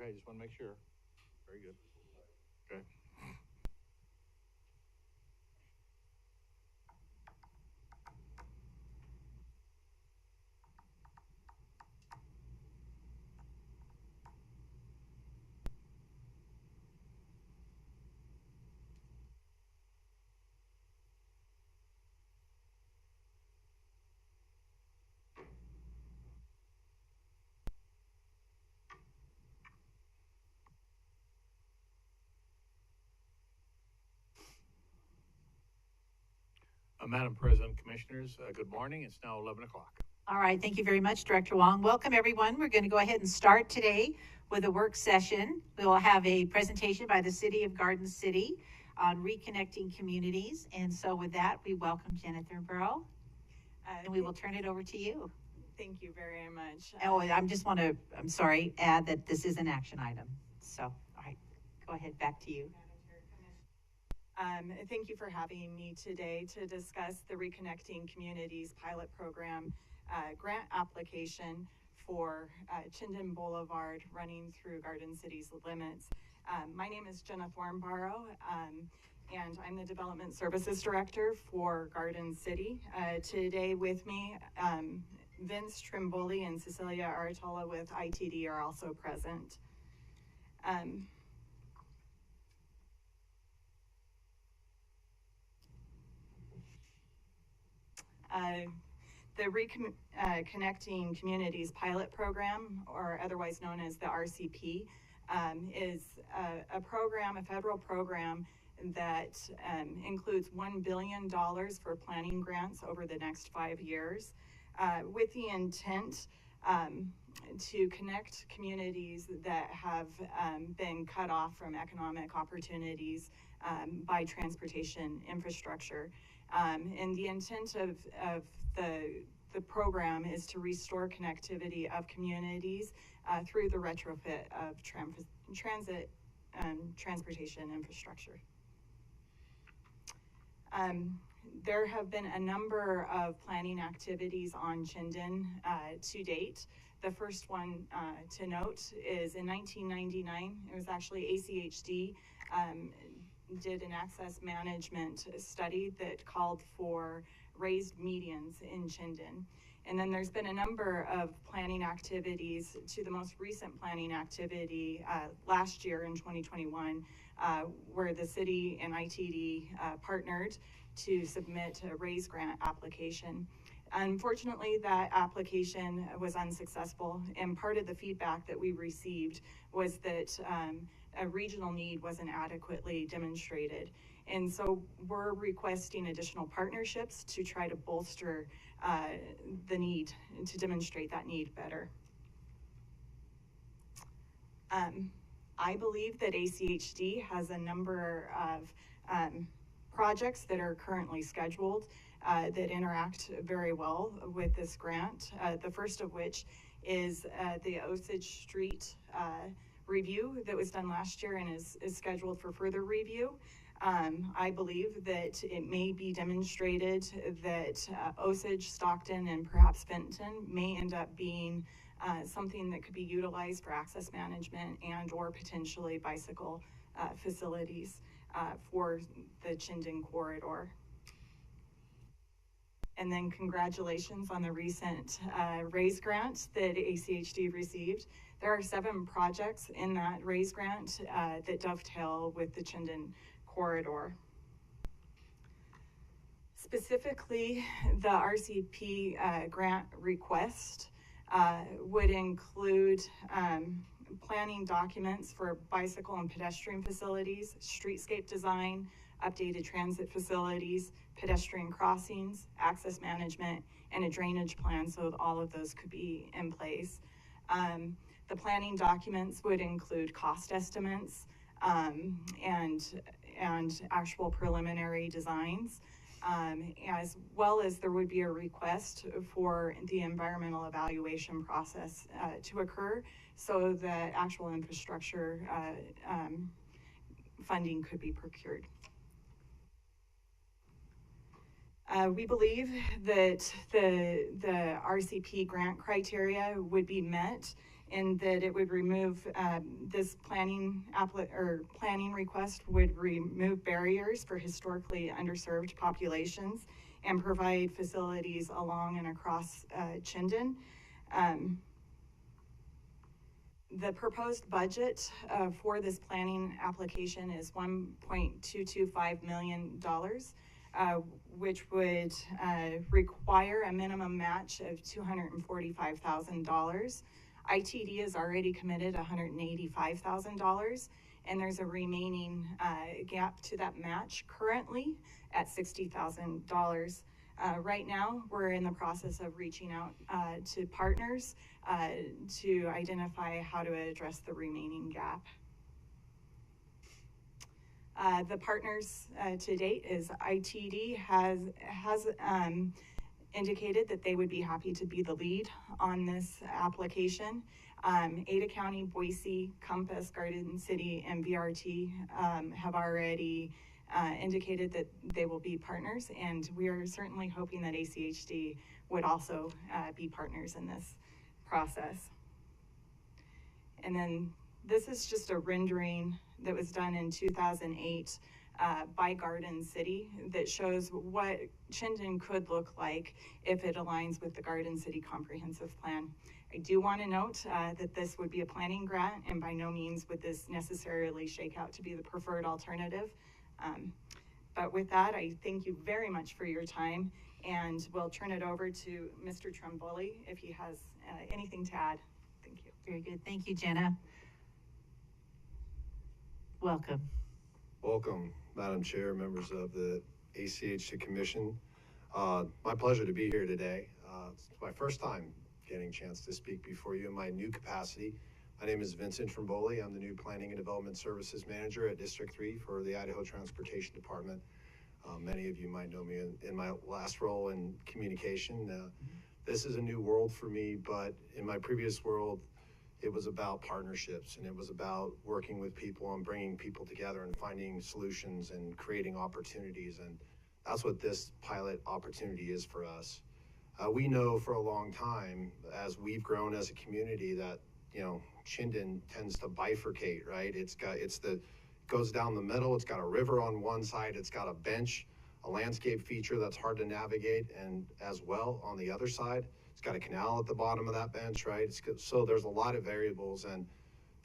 Okay, just want to make sure. Very good. Okay. Madam President, Commissioners, good morning. It's now 11 o'clock. All right, thank you very much, Director Wong. Welcome, everyone. We're going to go ahead and start today with a work session. We will have a presentation by the City of Garden City on reconnecting communities. And so with that, we welcome Jennifer Burrow, and we will turn it over to you. Thank you very much. Oh, I'm sorry, add that this is an action item. So, all right, go ahead, back to you. Thank you for having me today to discuss the Reconnecting Communities pilot program grant application for Chinden Boulevard running through Garden City's limits. My name is Jenna Thornborough, and I'm the Development Services Director for Garden City. Today with me, Vince Trimboli and Cecilia Aratola with ITD are also present. The Reconnecting Communities pilot program, or otherwise known as the RCP, is a program, a federal program that includes $1 billion for planning grants over the next 5 years, with the intent to connect communities that have been cut off from economic opportunities by transportation infrastructure. And the intent of the program is to restore connectivity of communities through the retrofit of transportation infrastructure. There have been a number of planning activities on Chinden to date. The first one to note is in 1999, it was actually ACHD did an access management study that called for raised medians in Chinden. And then there's been a number of planning activities to the most recent planning activity last year in 2021, where the city and ITD partnered to submit a RAISE grant application. Unfortunately, that application was unsuccessful, and part of the feedback that we received was that a regional need wasn't adequately demonstrated. And so we're requesting additional partnerships to try to bolster the need, to demonstrate that need better. I believe that ACHD has a number of projects that are currently scheduled that interact very well with this grant. The first of which is the Osage Street review that was done last year and is scheduled for further review. I believe that it may be demonstrated that Osage, Stockton, and perhaps Fenton may end up being something that could be utilized for access management and or potentially bicycle facilities for the Chinden corridor. And then congratulations on the recent RAISE grant that ACHD received. There are 7 projects in that RAISE grant that dovetail with the Chinden corridor. Specifically, the RCP grant request would include planning documents for bicycle and pedestrian facilities, streetscape design, updated transit facilities, pedestrian crossings, access management, and a drainage plan so that all of those could be in place. The planning documents would include cost estimates and actual preliminary designs, as well as there would be a request for the environmental evaluation process to occur so that actual infrastructure funding could be procured. We believe that the RCP grant criteria would be met in that it would remove, this planning request would remove barriers for historically underserved populations and provide facilities along and across Chinden. The proposed budget for this planning application is $1.225 million, which would require a minimum match of $245,000. ITD is already committed $185,000, and there's a remaining gap to that match currently at $60,000. Right now, we're in the process of reaching out to partners to identify how to address the remaining gap. The partners to date is ITD has indicated that they would be happy to be the lead on this application. Ada County, Boise, Compass, Garden City, and BRT have already indicated that they will be partners, and we are certainly hoping that ACHD would also be partners in this process. And then this is just a rendering that was done in 2008 by Garden City that shows what Chinden could look like if it aligns with the Garden City Comprehensive Plan. I do want to note that this would be a planning grant, and by no means would this necessarily shake out to be the preferred alternative. But with that, I thank you very much for your time, and we'll turn it over to Mr. Tromboli if he has anything to add. Thank you. Very good. Thank you, Jenna. Welcome. Welcome, Madam Chair, members of the ACHD Commission. My pleasure to be here today. It's my first time getting a chance to speak before you in my new capacity. My name is Vincent Tromboli. I'm the new Planning and Development Services Manager at District 3 for the Idaho Transportation Department. Many of you might know me in my last role in communication. This is a new world for me, but in my previous world, it was about partnerships, and it was about working with people and bringing people together and finding solutions and creating opportunities. And that's what this pilot opportunity is for us. We know for a long time, as we've grown as a community, that, you know, Chinden tends to bifurcate, right? It goes down the middle. It's got a river on one side. It's got a bench, a landscape feature that's hard to navigate, and as well on the other side, it's got a canal at the bottom of that bench, right? So there's a lot of variables, and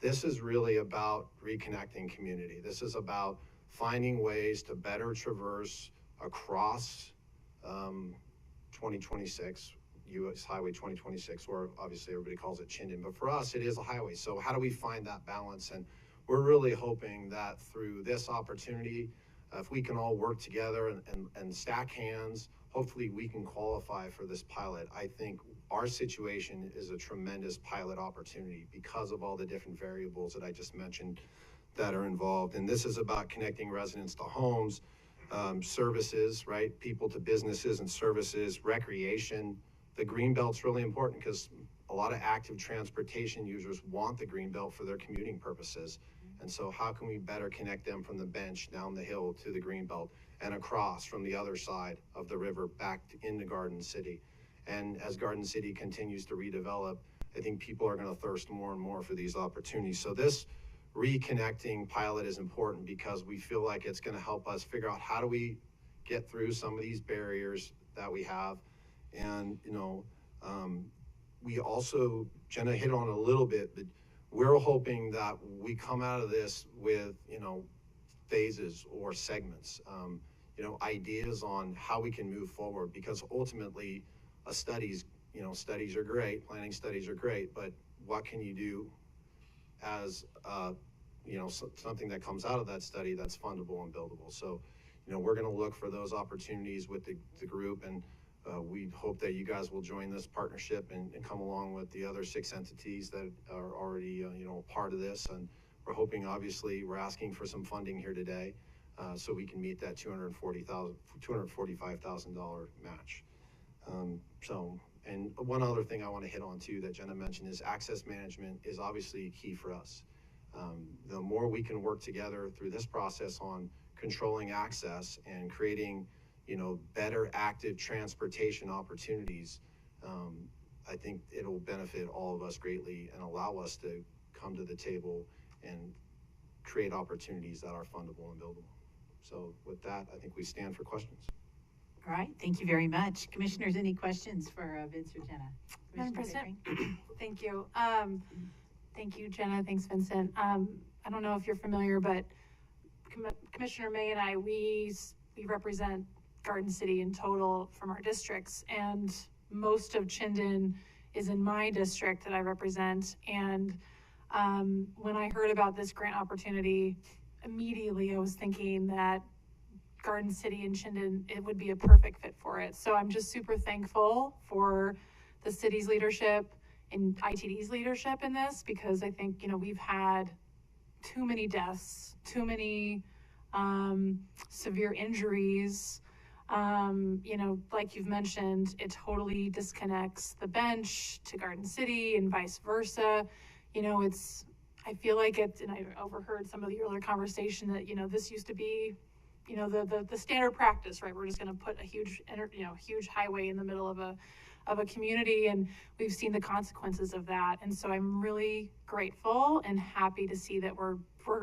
this is really about reconnecting community. This is about finding ways to better traverse across 2026, US Highway 2026, or obviously everybody calls it Chinden, but for us, it is a highway. So how do we find that balance? And we're really hoping that through this opportunity, if we can all work together and stack hands, hopefully we can qualify for this pilot. I think our situation is a tremendous pilot opportunity because of all the different variables that I just mentioned that are involved. And this is about connecting residents to homes, services, right? People to businesses and services, recreation. The Greenbelt's really important because a lot of active transportation users want the Greenbelt for their commuting purposes. And so how can we better connect them from the bench down the hill to the Greenbelt and across from the other side of the river back into Garden City? And as Garden City continues to redevelop, I think people are going to thirst more and more for these opportunities. So this reconnecting pilot is important because we feel like it's going to help us figure out how do we get through some of these barriers that we have. And, you know, we also, Jenna hit on a little bit, but we're hoping that we come out of this with, you know, phases or segments, you know, ideas on how we can move forward, because ultimately studies are great, planning studies are great, but what can you do as, you know, something that comes out of that study that's fundable and buildable? So, you know, we're going to look for those opportunities with the group, and we hope that you guys will join this partnership and come along with the other 6 entities that are already, you know, part of this. And we're hoping, obviously, we're asking for some funding here today so we can meet that $245,000 match. And one other thing I want to hit on too that Jenna mentioned is access management is obviously key for us. The more we can work together through this process on controlling access and creating, you know, better active transportation opportunities, I think it'll benefit all of us greatly and allow us to come to the table and create opportunities that are fundable and buildable. So with that, I think we stand for questions. All right, thank you very much. Commissioners, any questions for Vince or Jenna? Madam Commissioner President, thank you. Thank you, Jenna. Thanks, Vincent. I don't know if you're familiar, but Commissioner May and I, we represent Garden City in total from our districts, and most of Chinden is in my district that I represent. And when I heard about this grant opportunity, immediately I was thinking that Garden City and Chinden, it would be a perfect fit for it. So I'm just super thankful for the city's leadership and ITD's leadership in this, because I think, you know, we've had too many deaths, too many severe injuries. You know, like you've mentioned, it totally disconnects the bench to Garden City and vice versa. You know, I feel like it, and I overheard some of the earlier conversation that, you know, this used to be, you know, the standard practice, right? We're just going to put a huge, huge highway in the middle of a community, and we've seen the consequences of that. And so I'm really grateful and happy to see that we're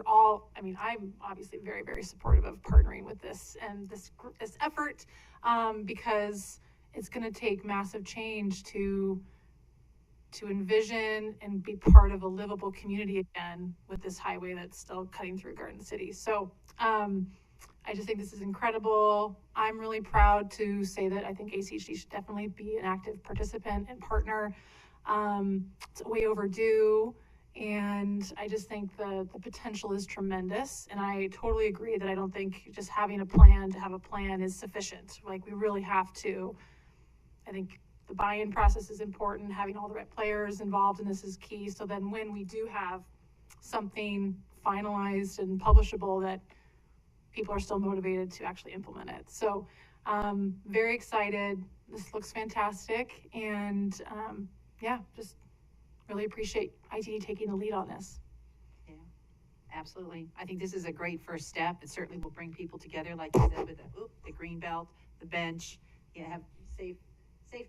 all, I mean, I'm obviously very, very supportive of partnering with this and this effort, because it's going to take massive change to envision and be part of a livable community again with this highway that's still cutting through Garden City. So I just think this is incredible. I'm really proud to say that I think ACHD should definitely be an active participant and partner. It's way overdue, and I just think the potential is tremendous. And I totally agree that I don't think just having a plan to have a plan is sufficient. Like, we really have to, I think the buy-in process is important. Having all the right players involved in this is key. So then when we do have something finalized and publishable, that people are still motivated to actually implement it. So very excited. This looks fantastic. And yeah, just really appreciate ITD taking the lead on this. Yeah, absolutely. I think this is a great first step. It certainly will bring people together, like you said, with the green belt, the bench, you have safe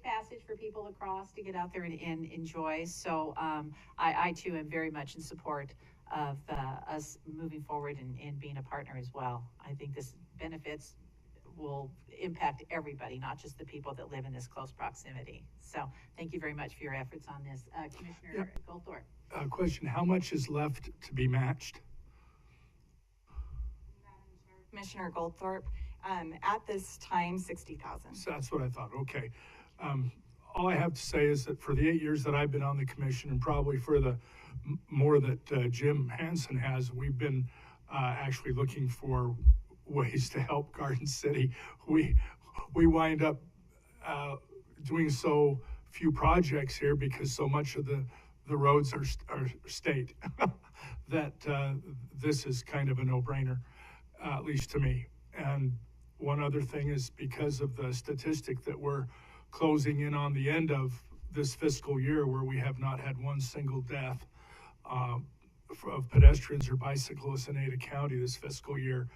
passage for people across to get out there and enjoy. So I too am very much in support of us moving forward and being a partner as well. I think this benefits will impact everybody, not just the people that live in this close proximity. So thank you very much for your efforts on this. Commissioner Goldthorpe. Question, how much is left to be matched? Commissioner Goldthorpe, at this time, 60,000. So that's what I thought, okay. All I have to say is that for the 8 years that I've been on the commission, and probably for the more that Jim Hansen has, we've been actually looking for ways to help Garden City. We wind up doing so few projects here because so much of the roads are state that this is kind of a no-brainer, at least to me. And one other thing is, because of the statistic that we're closing in on the end of this fiscal year, where we have not had one single death of pedestrians or bicyclists in Ada County this fiscal year,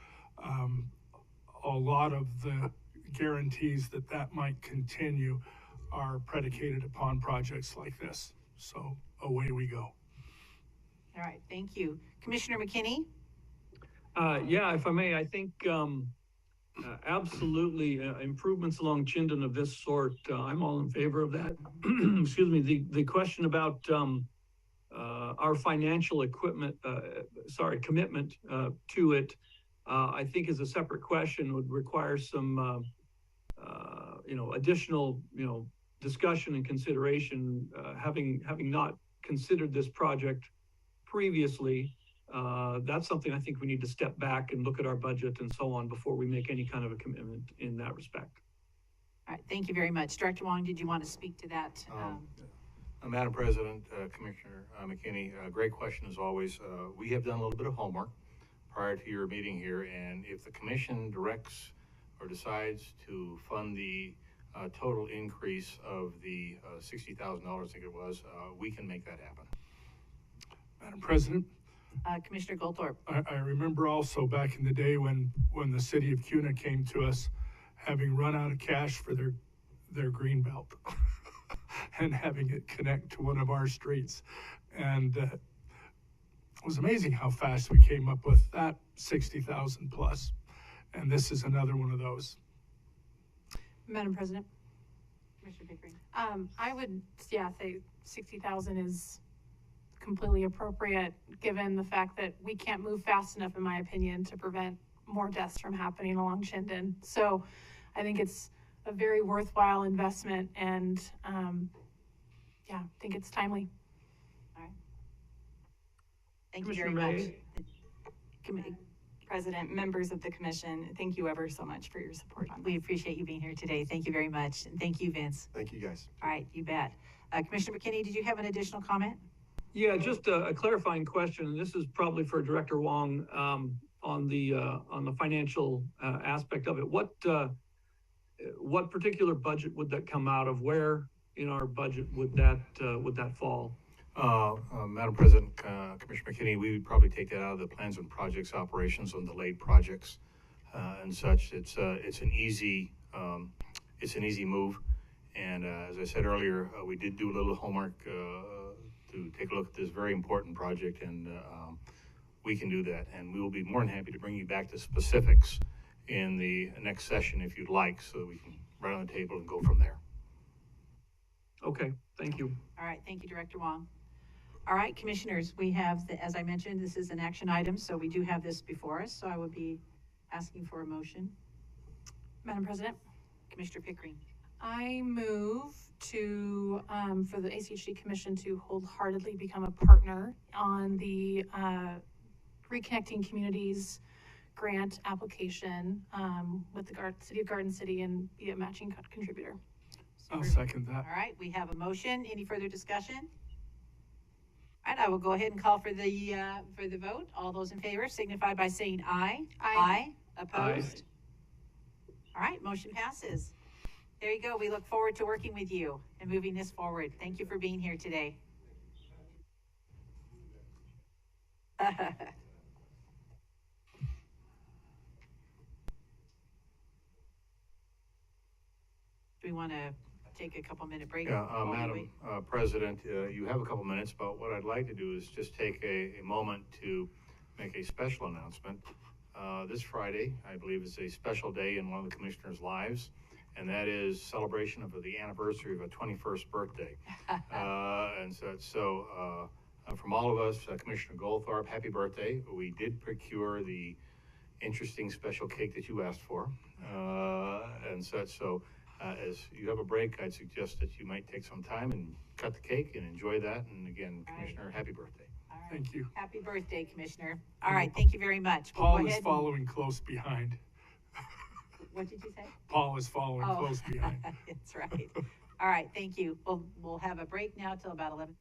a lot of the guarantees that might continue are predicated upon projects like this. So away we go. All right, thank you. Commissioner McKinney? Yeah, if I may, I think absolutely improvements along Chinden of this sort, I'm all in favor of that. Excuse me, the question about our financial commitment to it, I think is a separate question, would require some additional discussion and consideration, having not considered this project previously. That's something I think we need to step back and look at our budget and so on before we make any kind of a commitment in that respect. All right, thank you very much. Director Wong, did you want to speak to that? Madam President, Commissioner McKinney, great question as always. We have done a little bit of homework prior to your meeting here, and if the commission directs or decides to fund the total increase of the $60,000, I think it was, we can make that happen. Madam President? Commissioner Goldthorpe. I remember also back in the day when the city of Kuna came to us having run out of cash for their green belt. and having it connect to one of our streets. And it was amazing how fast we came up with that 60,000 plus. And this is another one of those. Madam President, Commissioner Pickering. I would, say 60,000 is completely appropriate, given the fact that we can't move fast enough, in my opinion, to prevent more deaths from happening along Chinden. So I think it's a very worthwhile investment, and I think it's timely. Thank you very Commissioner much. May. President, members of the commission, thank you ever so much for your support on We this. appreciate you being here today. Thank you very much. And thank you, Vince. Thank you, guys. All right, you bet. Commissioner McKinney, did you have an additional comment? Yeah, just a clarifying question, and this is probably for Director Wong, on the financial, aspect of it. What particular budget would that come out of? Where in our budget would that fall? Madam President, Commissioner McKinney, we would probably take that out of the plans and projects operations on delayed projects, and such. It's an easy move. And, as I said earlier, we did do a little homework, to take a look at this very important project, and, we can do that. And we will be more than happy to bring you back to specifics in the next session if you'd like, so we can write on the table and go from there. Okay, thank you. All right, thank you, Director Wong. All right, commissioners, we have, as I mentioned, this is an action item, so we do have this before us, so I would be asking for a motion. Madam President, Commissioner Pickering. I move to, for the ACHD Commission to wholeheartedly become a partner on the Reconnecting Communities grant application with the City of Garden City and be a matching contributor. I'll second that. All right, we have a motion. Any further discussion? All right, I will go ahead and call for the vote. All those in favor signify by saying aye. Aye. Opposed? All right, motion passes. There you go. We look forward to working with you and moving this forward. Thank you for being here today. Do we want to take a couple minute break? Yeah, while we Madam wait? President, you have a couple minutes, but what I'd like to do is just take a moment to make a special announcement. This Friday, I believe, is a special day in one of the commissioners' lives, and that is celebration of the anniversary of a 21st birthday. And so from all of us, Commissioner Goldthorpe, happy birthday. We did procure the interesting special cake that you asked for, and such. So as you have a break, I'd suggest that you might take some time and cut the cake and enjoy that. And again, All right. Commissioner, happy birthday. All right. Thank you. Happy birthday, Commissioner. All right, thank you very much. We'll Paul go is ahead and- following close behind. What did you say? Paul is following Oh. close behind. That's right. All right, thank you. We'll have a break now till about 11.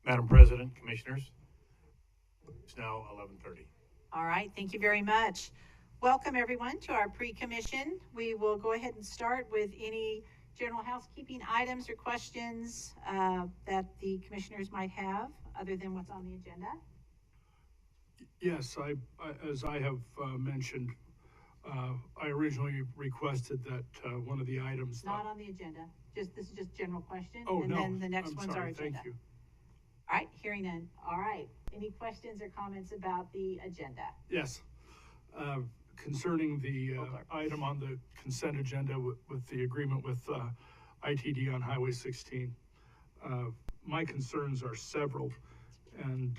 Madam President, Commissioners, it's now 11:30. All right, thank you very much. Welcome, everyone, to our pre-commission. We will go ahead and start with any general housekeeping items or questions that the commissioners might have, other than what's on the agenda. Yes, as I have mentioned, I originally requested that one of the items. Not on the agenda, this is just general question. Oh, and no, then the next I'm one's sorry, our agenda. thank you. All right, hearing none. All right, any questions or comments about the agenda? Yes. Concerning the Goldberg. item on the consent agenda with the agreement with ITD on Highway 16, my concerns are several, and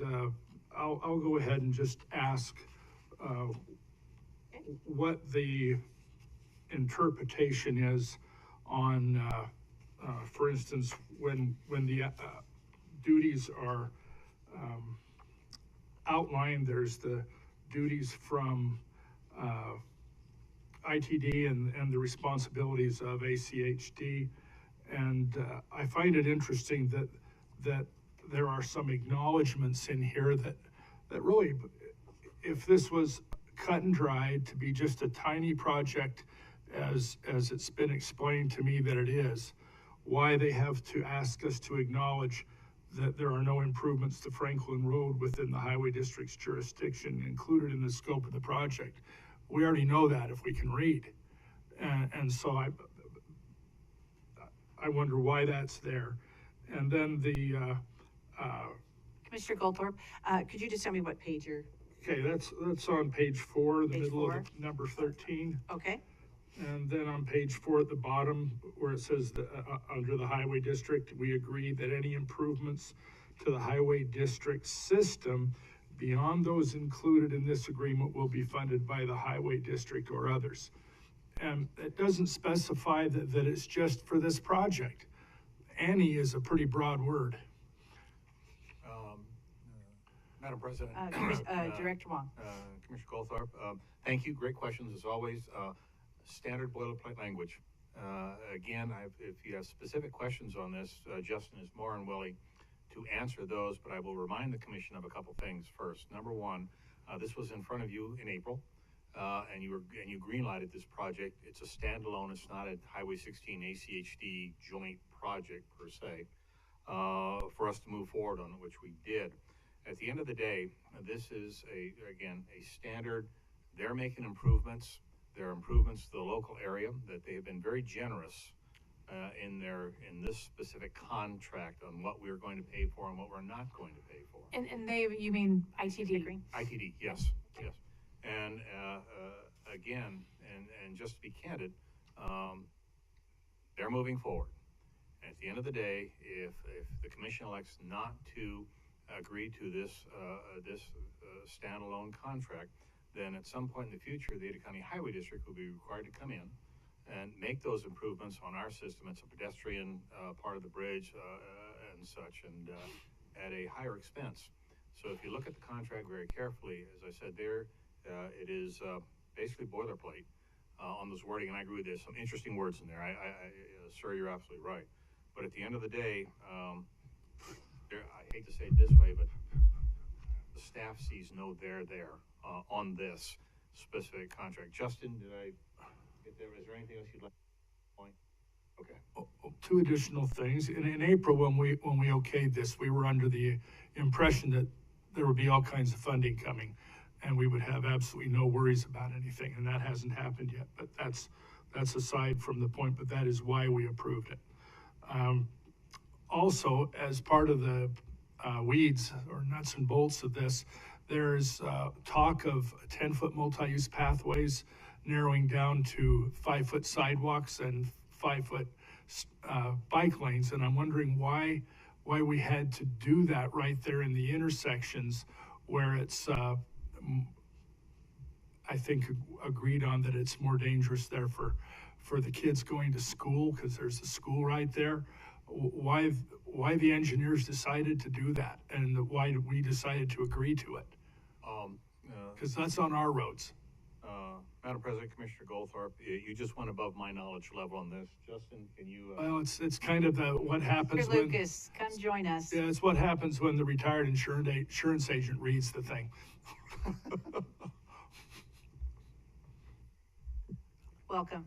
I'll go ahead and just ask what the interpretation is on, for instance, when the duties are outlined. There's the duties from ITD and the responsibilities of ACHD. And I find it interesting that there are some acknowledgements in here that really, if this was cut and dried to be just a tiny project, as it's been explained to me that it is, why they have to ask us to acknowledge that there are no improvements to Franklin Road within the Highway District's jurisdiction included in the scope of the project. We already know that if we can read. And so I wonder why that's there. And then the, Commissioner Goldthorpe, could you just tell me what page you're, okay, that's on page 4, the Page middle 4. of the number 13. okay? And then on page 4 at the bottom, where it says under the Highway District, we agree that any improvements to the Highway District system beyond those included in this agreement will be funded by the Highway District or others. And it doesn't specify that it's just for this project. Any is a pretty broad word. Madam President. Director Wong. Commissioner Goldthorpe, thank you. Great questions as always. Standard boilerplate language. Again, if you have specific questions on this, Justin is more than willing to answer those, but I will remind the commission of a couple things first. Number one, this was in front of you in April, and you greenlighted this project. It's a standalone. It's not a Highway 16 ACHD joint project per se, for us to move forward on, which we did. At the end of the day, this is a standard. They're making improvements. There are improvements to the local area that they have been very generous in this specific contract on what we're going to pay for and what we're not going to pay for. And they, you mean ITD? ITD, yes. And again, and just to be candid, they're moving forward. And at the end of the day, if the commission elects not to agree to this standalone contract, then at some point in the future, the Ada County Highway District will be required to come in and make those improvements on our system. It's a pedestrian part of the bridge and such, and at a higher expense. So if you look at the contract very carefully, as I said there, it is basically boilerplate on this wording, and I agree with there's some interesting words in there. Sir, you're absolutely right. But at the end of the day, I hate to say it this way, but the staff sees no there on this specific contract. Justin, did I get there? Is there anything else you'd like to point? Okay. 2 additional things. In April, when we okayed this, we were under the impression that there would be all kinds of funding coming, and we would have absolutely no worries about anything, and that hasn't happened yet. But that's aside from the point. But that is why we approved it. Also, as part of the weeds or nuts and bolts of this, there's talk of 10-foot multi-use pathways narrowing down to 5-foot sidewalks and 5-foot bike lanes. And I'm wondering why we had to do that right there in the intersections where it's, I think, agreed on that it's more dangerous there for the kids going to school, because there's a school right there. Why the engineers decided to do that, and why we decided to agree to it. Because that's on our roads. Madam President, Commissioner Goldthorpe, you just went above my knowledge level on this. Justin, can you, Well, it's kind of what happens Mr. when. Lucas, come join us. Yeah, it's what happens when the retired insurance agent reads the thing. Welcome.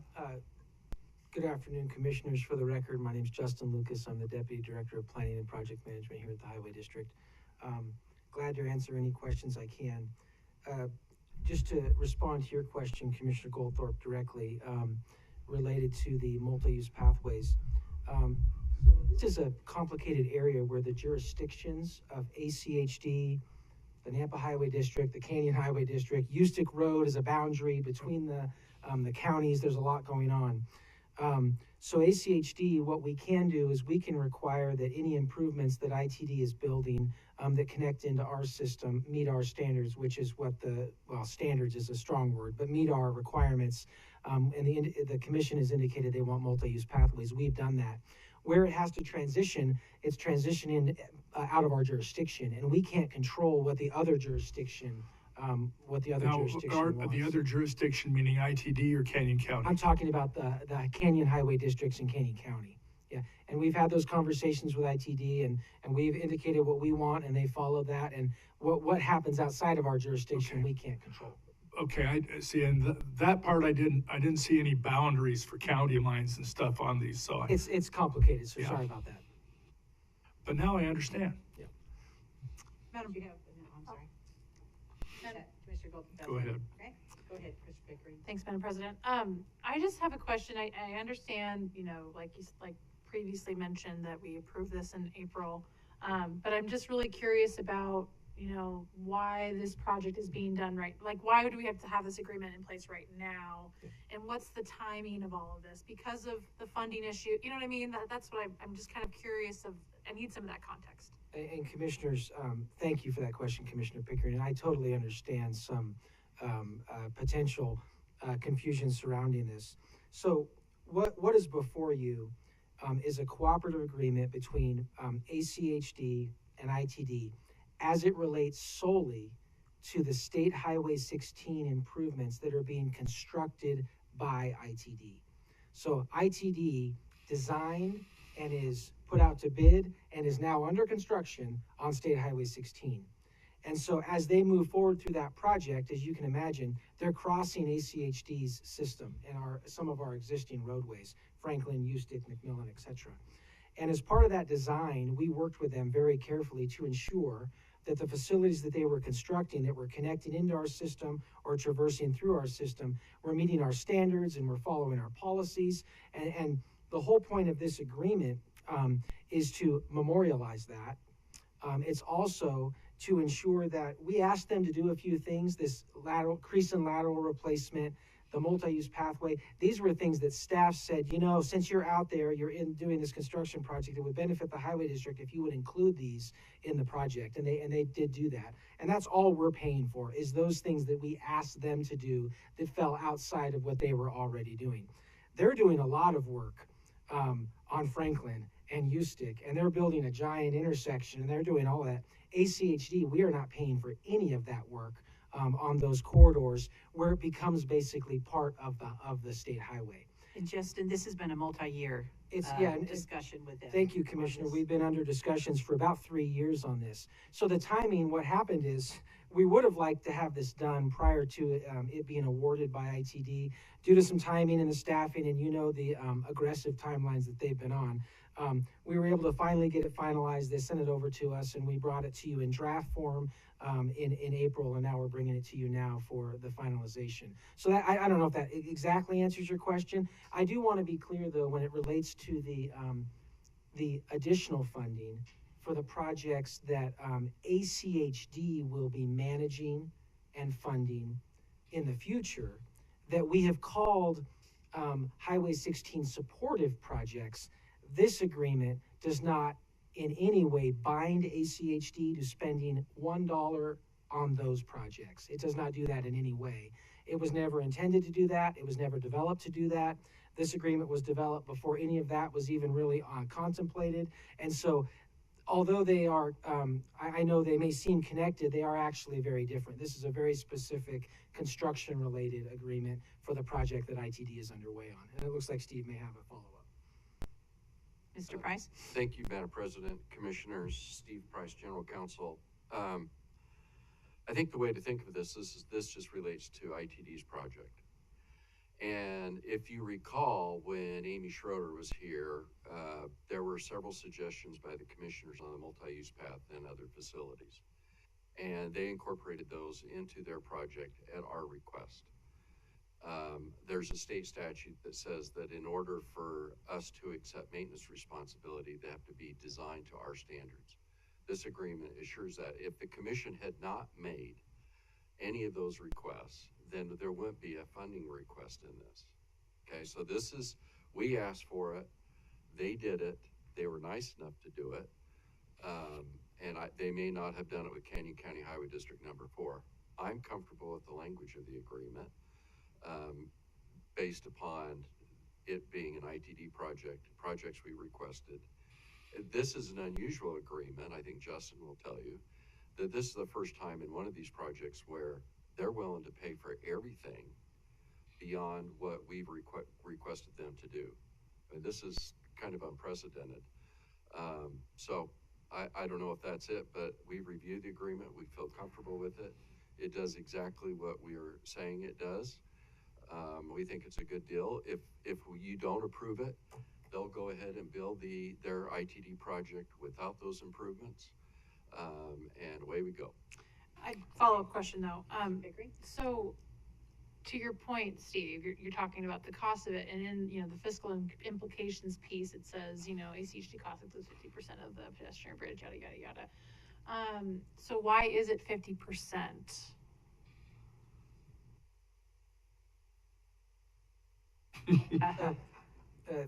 Good afternoon, Commissioners. For the record, my name is Justin Lucas. I'm the Deputy Director of Planning and Project Management here at the Highway District. Glad to answer any questions I can. Just to respond to your question, Commissioner Goldthorpe, directly related to the multi-use pathways. This is a complicated area where the jurisdictions of ACHD, the Nampa Highway District, the Canyon Highway District, Ustick Road is a boundary between the counties. There's a lot going on. So ACHD, what we can do is we can require that any improvements that ITD is building that connect into our system meet our standards, which is what standards is a strong word, but meet our requirements. And the commission has indicated they want multi-use pathways. We've done that. Where it has to transition, it's transitioning out of our jurisdiction, and we can't control what the other jurisdiction Now, jurisdiction wants. the other jurisdiction meaning ITD or Canyon County? I'm talking about the Canyon Highway Districts in Canyon County. Yeah, and we've had those conversations with ITD, and we've indicated what we want, and they follow that. And what happens outside of our jurisdiction, Okay. we can't control. Okay, I see, and that part I didn't see any boundaries for county lines and stuff on these, so It's complicated, so Yeah. sorry about that. but now I understand. Madam, you have, I'm sorry. Commissioner Goldthorpe. Go ahead. Okay, go ahead, Chris Pickering. Thanks, Madam President. I just have a question. I understand, like previously mentioned that we approved this in April. But I'm just really curious about, why this project is being done right. Like, why would we have to have this agreement in place right now? And what's the timing of all of this? Because of the funding issue, you know what I mean? That's what I'm just kind of curious of. I need some of that context. And Commissioners, thank you for that question, Commissioner Pickering. And I totally understand some potential confusion surrounding this. So what is before you is a cooperative agreement between ACHD and ITD as it relates solely to the State Highway 16 improvements that are being constructed by ITD. So ITD designed and is put out to bid and is now under construction on State Highway 16. And so as they move forward through that project, as you can imagine, they're crossing ACHD's system and some of our existing roadways, Franklin, Ustick, McMillan, etc. And as part of that design, we worked with them very carefully to ensure that the facilities that they were constructing that were connecting into our system or traversing through our system were meeting our standards and were following our policies. And the whole point of this agreement is to memorialize that. It's also to ensure that we asked them to do a few things, this crease and lateral replacement, the multi-use pathway. These were things that staff said, since you're out there, you're doing this construction project, it would benefit the highway district if you would include these in the project. And they did do that. And that's all we're paying for, is those things that we asked them to do that fell outside of what they were already doing. They're doing a lot of work on Franklin and Ustick, and they're building a giant intersection, and they're doing all that. ACHD, we are not paying for any of that work on those corridors where it becomes basically part of the state highway. And Justin, this has been a multi-year discussion with them. Thank you, Commissioner. We've been under discussions for about 3 years on this. So the timing, what happened is we would have liked to have this done prior to it being awarded by ITD. Due to some timing and the staffing and the aggressive timelines that they've been on, we were able to finally get it finalized. They sent it over to us and we brought it to you in draft form in April, and now we're bringing it to you now for the finalization. So that, I don't know if that exactly answers your question. I do want to be clear though, when it relates to the additional funding for the projects that ACHD will be managing and funding in the future, that we have called Highway 16 supportive projects. This agreement does not in any way bind ACHD to spending $1 on those projects. It does not do that in any way. It was never intended to do that. It was never developed to do that. This agreement was developed before any of that was even really contemplated. And so although they are, I know they may seem connected, they are actually very different. This is a very specific construction-related agreement for the project that ITD is underway on. And it looks like Steve may have a follow-up. Mr. Price? Thank you, Madam President, Commissioners, Steve Price, General Counsel. I think the way to think of this just relates to ITD's project. And if you recall, when Amy Schroeder was here, there were several suggestions by the commissioners on the multi-use path and other facilities. And they incorporated those into their project at our request. There's a state statute that says that in order for us to accept maintenance responsibility, they have to be designed to our standards. This agreement assures that if the commission had not made any of those requests, then there wouldn't be a funding request in this. Okay, so this is, we asked for it, they did it, they were nice enough to do it, and they may not have done it with Canyon County Highway District number 4. I'm comfortable with the language of the agreement, based upon it being an ITD project, projects we requested. This is an unusual agreement. I think Justin will tell you that this is the first time in one of these projects where they're willing to pay for everything beyond what we've requested them to do. And this is kind of unprecedented. So I don't know if that's it, but we've reviewed the agreement. We feel comfortable with it. It does exactly what we are saying it does. We think it's a good deal. If you don't approve it, they'll go ahead and build their ITD project without those improvements, and away we go. Follow-up question though. Agree. So to your point, Steve, you're talking about the cost of it, and in, you know, the fiscal implications piece, it says, you know, ACHD cost includes 50% of the pedestrian bridge, yada, yada, yada. So why is it 50%?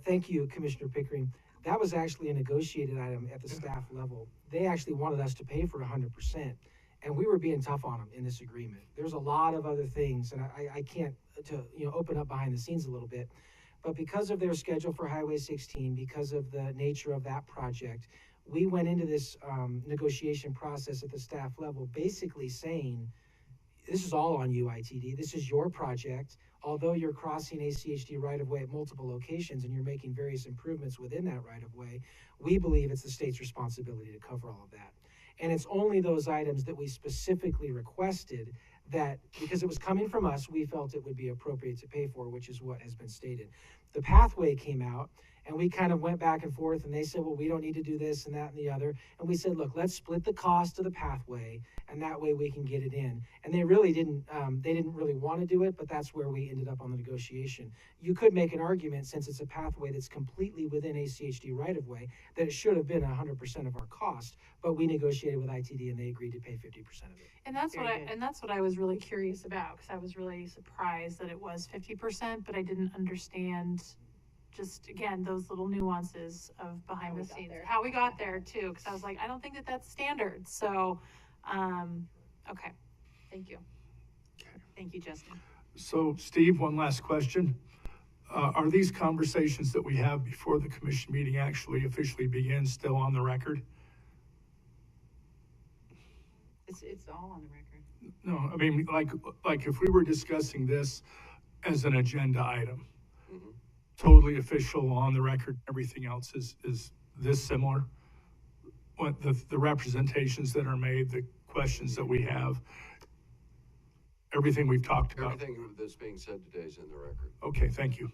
Thank you, Commissioner Pickering. That was actually a negotiated item at the staff level. They actually wanted us to pay for 100%, and we were being tough on them in this agreement. There's a lot of other things, and I can't open up behind the scenes a little bit, but because of their schedule for Highway 16, because of the nature of that project, we went into this negotiation process at the staff level basically saying, this is all on you, ITD. This is your project. Although you're crossing ACHD right-of-way at multiple locations and you're making various improvements within that right-of-way, we believe it's the state's responsibility to cover all of that. And it's only those items that we specifically requested that, because it was coming from us, we felt it would be appropriate to pay for, which is what has been stated. The pathway came out, and we kind of went back and forth, and they said, well, we don't need to do this and that and the other. And we said, look, let's split the cost of the pathway, and that way we can get it in. And they really didn't really want to do it, but that's where we ended up on the negotiation. You could make an argument, since it's a pathway that's completely within ACHD right-of-way, that it should have been 100% of our cost, but we negotiated with ITD, and they agreed to pay 50% of it. And that's what I was really curious about, because I was really surprised that it was 50%, but I didn't understand just, again, those little nuances of behind the scenes, how we got there too, because I was like, I don't think that that's standard. So, okay, thank you. Thank you, Justin. So Steve, one last question. Are these conversations that we have before the commission meeting actually officially begins still on the record? It's all on the record. No, I mean, like if we were discussing this as an agenda item, totally official, on the record, everything else is this similar? What the representations that are made, the questions that we have, everything we've talked about? Everything that's being said today is in the record. Okay, thank you.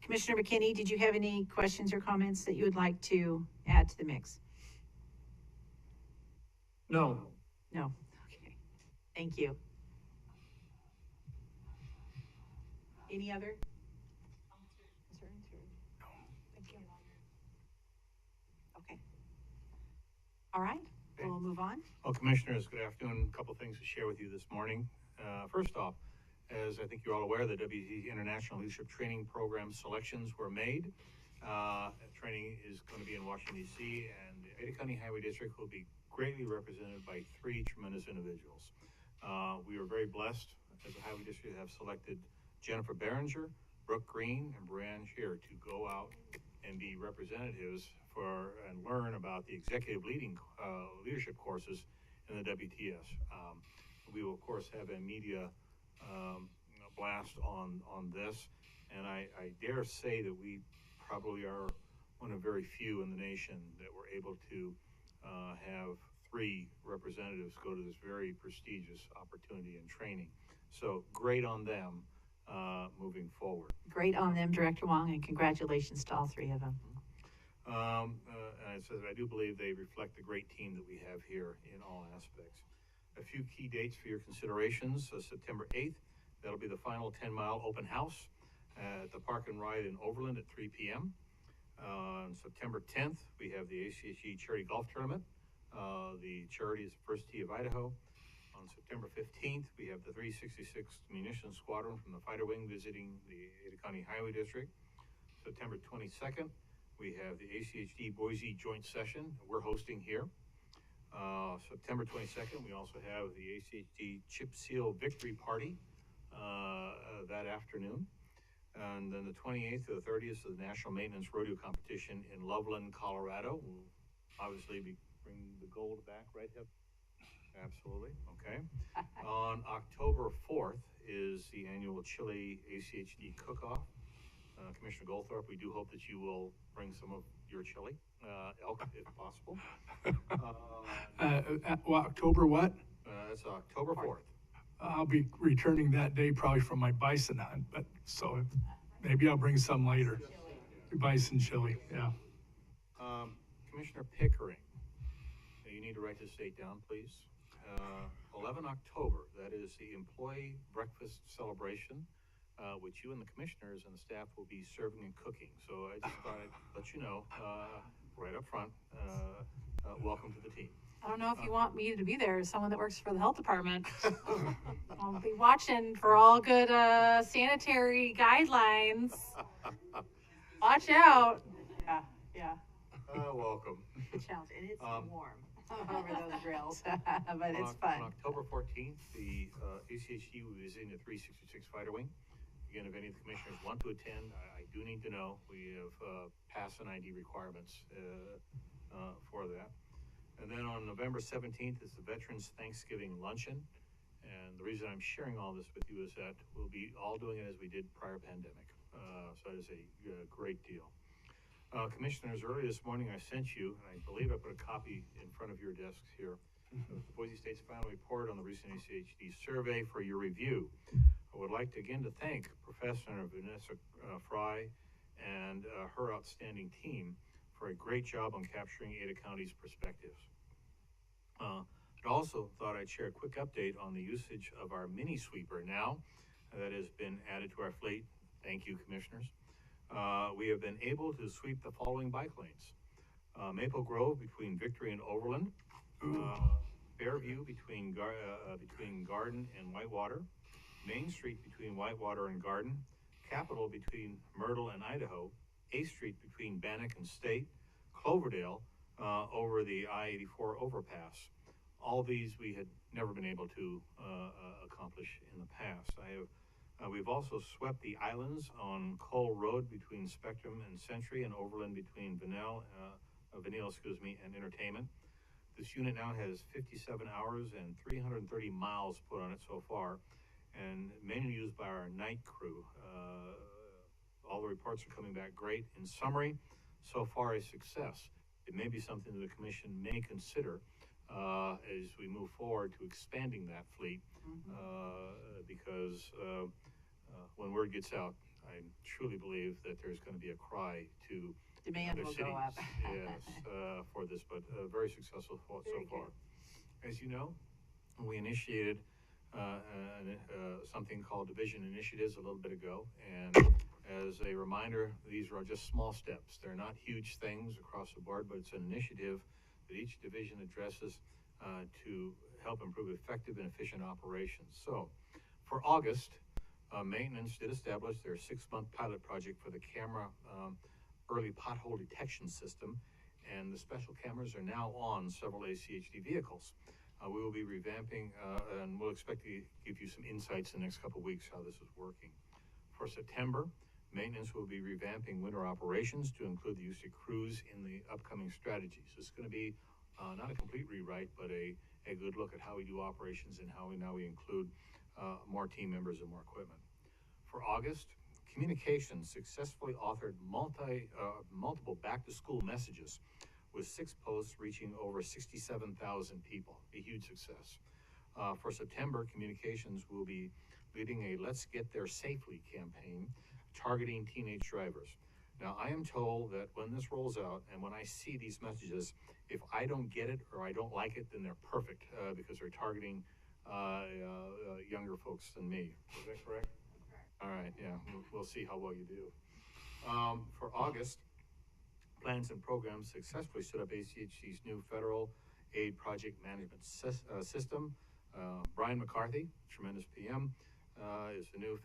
Commissioner McKinney, did you have any questions or comments that you would like to add to the mix? No. No. Okay. Thank you. Any other concerns? Thank you. Okay. All right, we'll move on. Well, Commissioners, good afternoon. A couple of things to share with you this morning. First off, as I think you're all aware, the WT International Leadership Training Program selections were made. Training is going to be in Washington, D.C., and the Ada County Highway District will be greatly represented by 3 tremendous individuals. We are very blessed as a Highway District to have selected Jennifer Behringer, Brooke Green, and Brianne Shear to go out and be representatives and learn about the executive leadership courses in the WTS. We will, of course, have a media blast on this, and I dare say that we probably are one of very few in the nation that were able to have 3 representatives go to this very prestigious opportunity and training. So great on them moving forward. Great on them, Director Wong, and congratulations to all 3 of them. And I said, I do believe they reflect the great team that we have here in all aspects. A few key dates for your considerations. September 8th, that'll be the final 10-mile open house at the Park and Ride in Overland at 3 p.m. On September 10th, we have the ACHE Charity Golf Tournament. The charity is the First Tee of Idaho. On September 15th, we have the 366th Munitions Squadron from the Fighter Wing visiting the Ada County Highway District. September 22nd, we have the ACHD Boise Joint Session we're hosting here. September 22nd, we also have the ACHD Chip Seal Victory Party that afternoon. And then the 28th to the 30th is the National Maintenance Rodeo Competition in Loveland, Colorado. We'll obviously bring the gold back, right, Hip? Absolutely, okay. On October 4th is the annual Chili ACHD Cook-Off. Commissioner Goldthorpe, we do hope that you will bring some of your chili, elk if possible. October what? That's October 4th. I'll be returning that day probably from my bison hunt, but so maybe I'll bring some later. Bison chili, yeah. Commissioner Pickering, you need to write this date down, please. 11 October, that is the employee breakfast celebration, which you and the commissioners and the staff will be serving and cooking. So I just thought I'd let you know right up front, welcome to the team. I don't know if you want me to be there as someone that works for the health department. I'll be watching for all good sanitary guidelines. Watch out. Yeah. Welcome. Challenge, and it's warm over those grills, but it's fun. On October 14th, the ACHD will be visiting the 366 Fighter Wing. Again, if any of the commissioners want to attend, I do need to know. We have pass and ID requirements for that. And then on November 17th is the Veterans Thanksgiving Luncheon. And the reason I'm sharing all this with you is that we'll be all doing it as we did prior pandemic. So that is a great deal. Commissioners, earlier this morning I sent you, and I believe I put a copy in front of your desks here, of the Boise State's final report on the recent ACHD survey for your review. I would like to again to thank Professor Vanessa Fry and her outstanding team for a great job on capturing Ada County's perspectives. I also thought I'd share a quick update on the usage of our mini sweeper now that has been added to our fleet. Thank you, commissioners. We have been able to sweep the following bike lanes. Maple Grove between Victory and Overland, Fairview between Garden and Whitewater, Main Street between Whitewater and Garden, Capitol between Myrtle and Idaho, 8th Street between Bannock and State, Cloverdale over the I-84 overpass. All these we had never been able to accomplish in the past. We've also swept the islands on Cole Road between Spectrum and Century, and Overland between Vanille, and Entertainment. This unit now has 57 hours and 330 miles put on it so far, and mainly used by our night crew. All the reports are coming back great. In summary, so far a success. It may be something that the commission may consider as we move forward to expanding that fleet, because when word gets out, I truly believe that there's going to be a cry to Demand other will cities, go up. yes, so this, but very successful so far. As you know, we initiated something called Division Initiatives a little bit ago, and as a reminder, these are just small steps. They're not huge things across the board, but it's an initiative that each division addresses to help improve effective and efficient operations. So, for August, maintenance did establish their 6-month pilot project for the camera early pothole detection system, and the special cameras are now on several ACHD vehicles. We will be revamping, and we'll expect to give you some insights in the next couple of weeks how this is working. For September, Maintenance will be revamping winter operations to include the use of crews in the upcoming strategies. It's going to be not a complete rewrite, but a good look at how we do operations and how we include more team members and more equipment. For August, communications successfully authored multiple back-to-school messages with 6 posts reaching over 67,000 people, a huge success. For September, communications will be leading a Let's Get There Safely campaign targeting teenage drivers. Now, I am told that when this rolls out and when I see these messages, if I don't get it or I don't like it, then they're perfect because they're targeting younger folks than me. Is that correct? All right, yeah, we'll see how well you do. For August, plans and programs successfully stood up ACHC's new federal aid project management system. Brian McCarthy, tremendous PM, is the new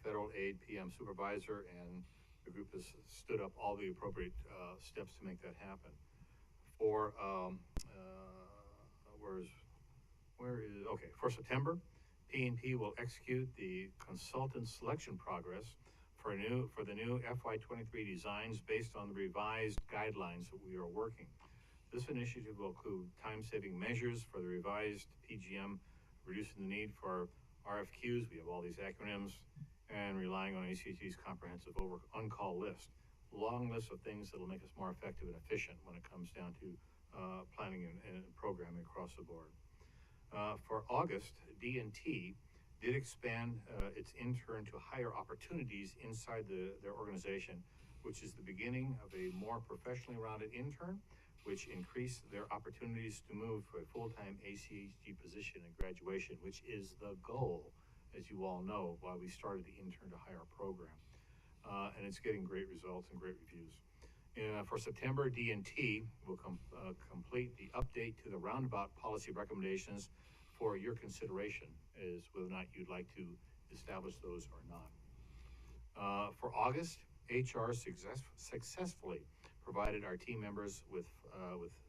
federal aid PM supervisor, and the group has stood up all the appropriate steps to make that happen. For for September, P&P will execute the consultant selection progress for the new FY23 designs based on the revised guidelines that we are working. This initiative will include time-saving measures for the revised PGM, reducing the need for RFQs, we have all these acronyms, and relying on ACHC's comprehensive on-call list. Long list of things that will make us more effective and efficient when it comes down to planning and programming across the board. For August, D&T did expand its intern to higher opportunities inside their organization, which is the beginning of a more professionally rounded intern, which increased their opportunities to move to a full-time ACHG position at graduation, which is the goal, as you all know, why we started the intern to hire program. And it's getting great results and great reviews. For September, D&T will complete the update to the roundabout policy recommendations for your consideration, is whether or not you'd like to establish those or not. For August, HR successfully provided our team members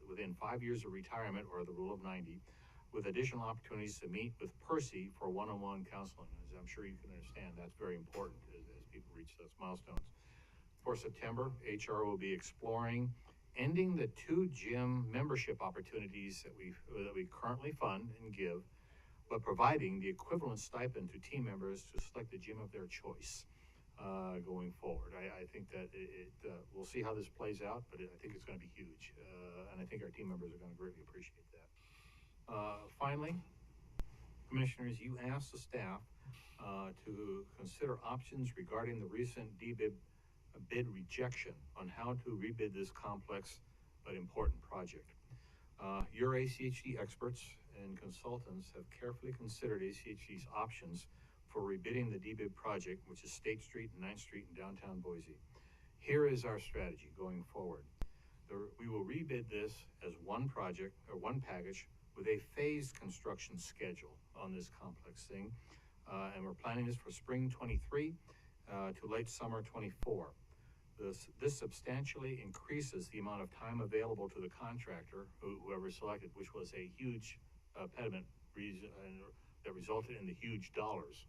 within 5 years of retirement, or the rule of 90, with additional opportunities to meet with Percy for one-on-one counseling. As I'm sure you can understand, that's very important as people reach those milestones. For September, HR will be exploring ending the 2 gym membership opportunities that we currently fund and give, but providing the equivalent stipend to team members to select the gym of their choice going forward. I think that we'll see how this plays out, but I think it's going to be huge, and I think our team members are going to greatly appreciate that. Finally, Commissioners, you asked the staff to consider options regarding the recent DBIB bid rejection on how to rebid this complex but important project. Your ACHD experts and consultants have carefully considered ACHD's options for rebidding the DBIB project, which is State Street and 9th Street in downtown Boise. Here is our strategy going forward. We will rebid this as one project or one package with a phased construction schedule on this complex thing. And we're planning this for spring 23 to late summer 24. This substantially increases the amount of time available to the contractor, whoever selected, which was a huge impediment that resulted in the huge dollars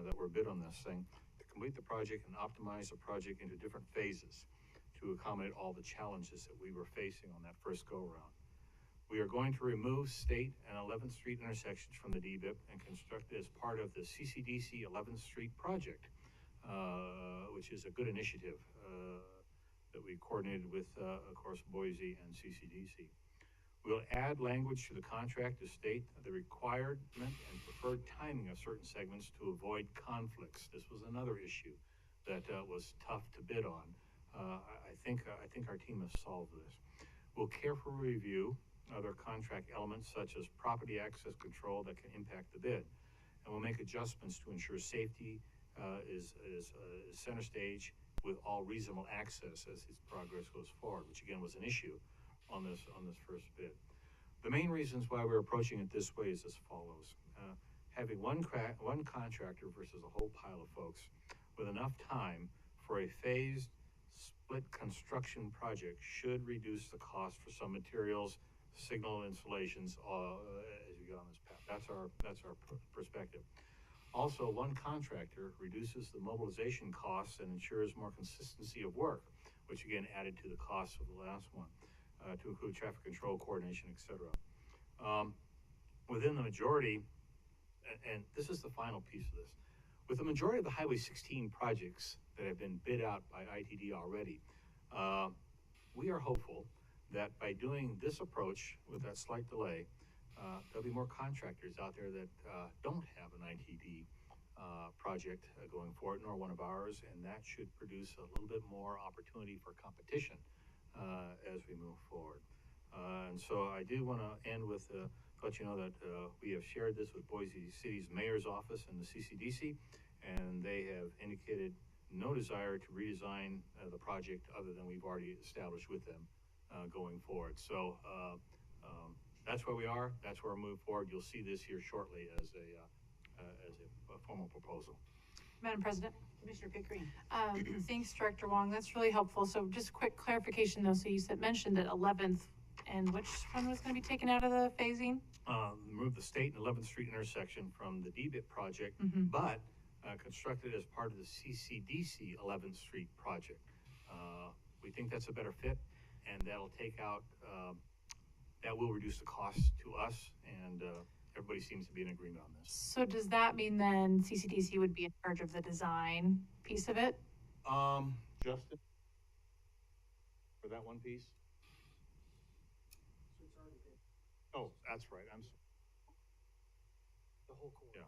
that were bid on this thing, to complete the project and optimize the project into different phases to accommodate all the challenges that we were facing on that first go-around. We are going to remove State and 11th Street intersections from the DBIB and construct it as part of the CCDC 11th Street project, which is a good initiative that we coordinated with, of course, Boise and CCDC. We'll add language to the contract to state the requirement and preferred timing of certain segments to avoid conflicts. This was another issue that was tough to bid on. I think our team has solved this. We'll carefully review other contract elements such as property access control that can impact the bid, and we'll make adjustments to ensure safety is center stage with all reasonable access as its progress goes forward, which again was an issue on this first bid. The main reasons why we're approaching it this way is as follows. Having one contractor versus a whole pile of folks with enough time for a phased split construction project should reduce the cost for some materials, signal installations as you go on this path. That's our perspective. Also, one contractor reduces the mobilization costs and ensures more consistency of work, which again added to the cost of the last one, to include traffic control, coordination, et cetera. Within the majority, and this is the final piece of this, with the majority of the Highway 16 projects that have been bid out by ITD already, we are hopeful that by doing this approach with that slight delay, there'll be more contractors out there that don't have an ITD project going forward, nor one of ours, and that should produce a little bit more opportunity for competition as we move forward. And so I do want to end with let you know that we have shared this with Boise City's mayor's office and the CCDC, and they have indicated no desire to redesign the project other than we've already established with them going forward. So that's where we are. That's where we move forward. You'll see this here shortly as a formal proposal. Madam President. Commissioner Pickering. Thanks, Director Wong. That's really helpful. So just quick clarification though. So you mentioned that 11th and which one was going to be taken out of the phasing? Remove the State and 11th Street intersection from the DBIT project, but constructed as part of the CCDC 11th Street project. We think that's a better fit, and that'll take out, that will reduce the cost to us, and everybody seems to be in agreement on this. So does that mean then CCDC would be in charge of the design piece of it? Justin? For that one piece? Oh, that's right, I'm sorry. The whole core. Yeah.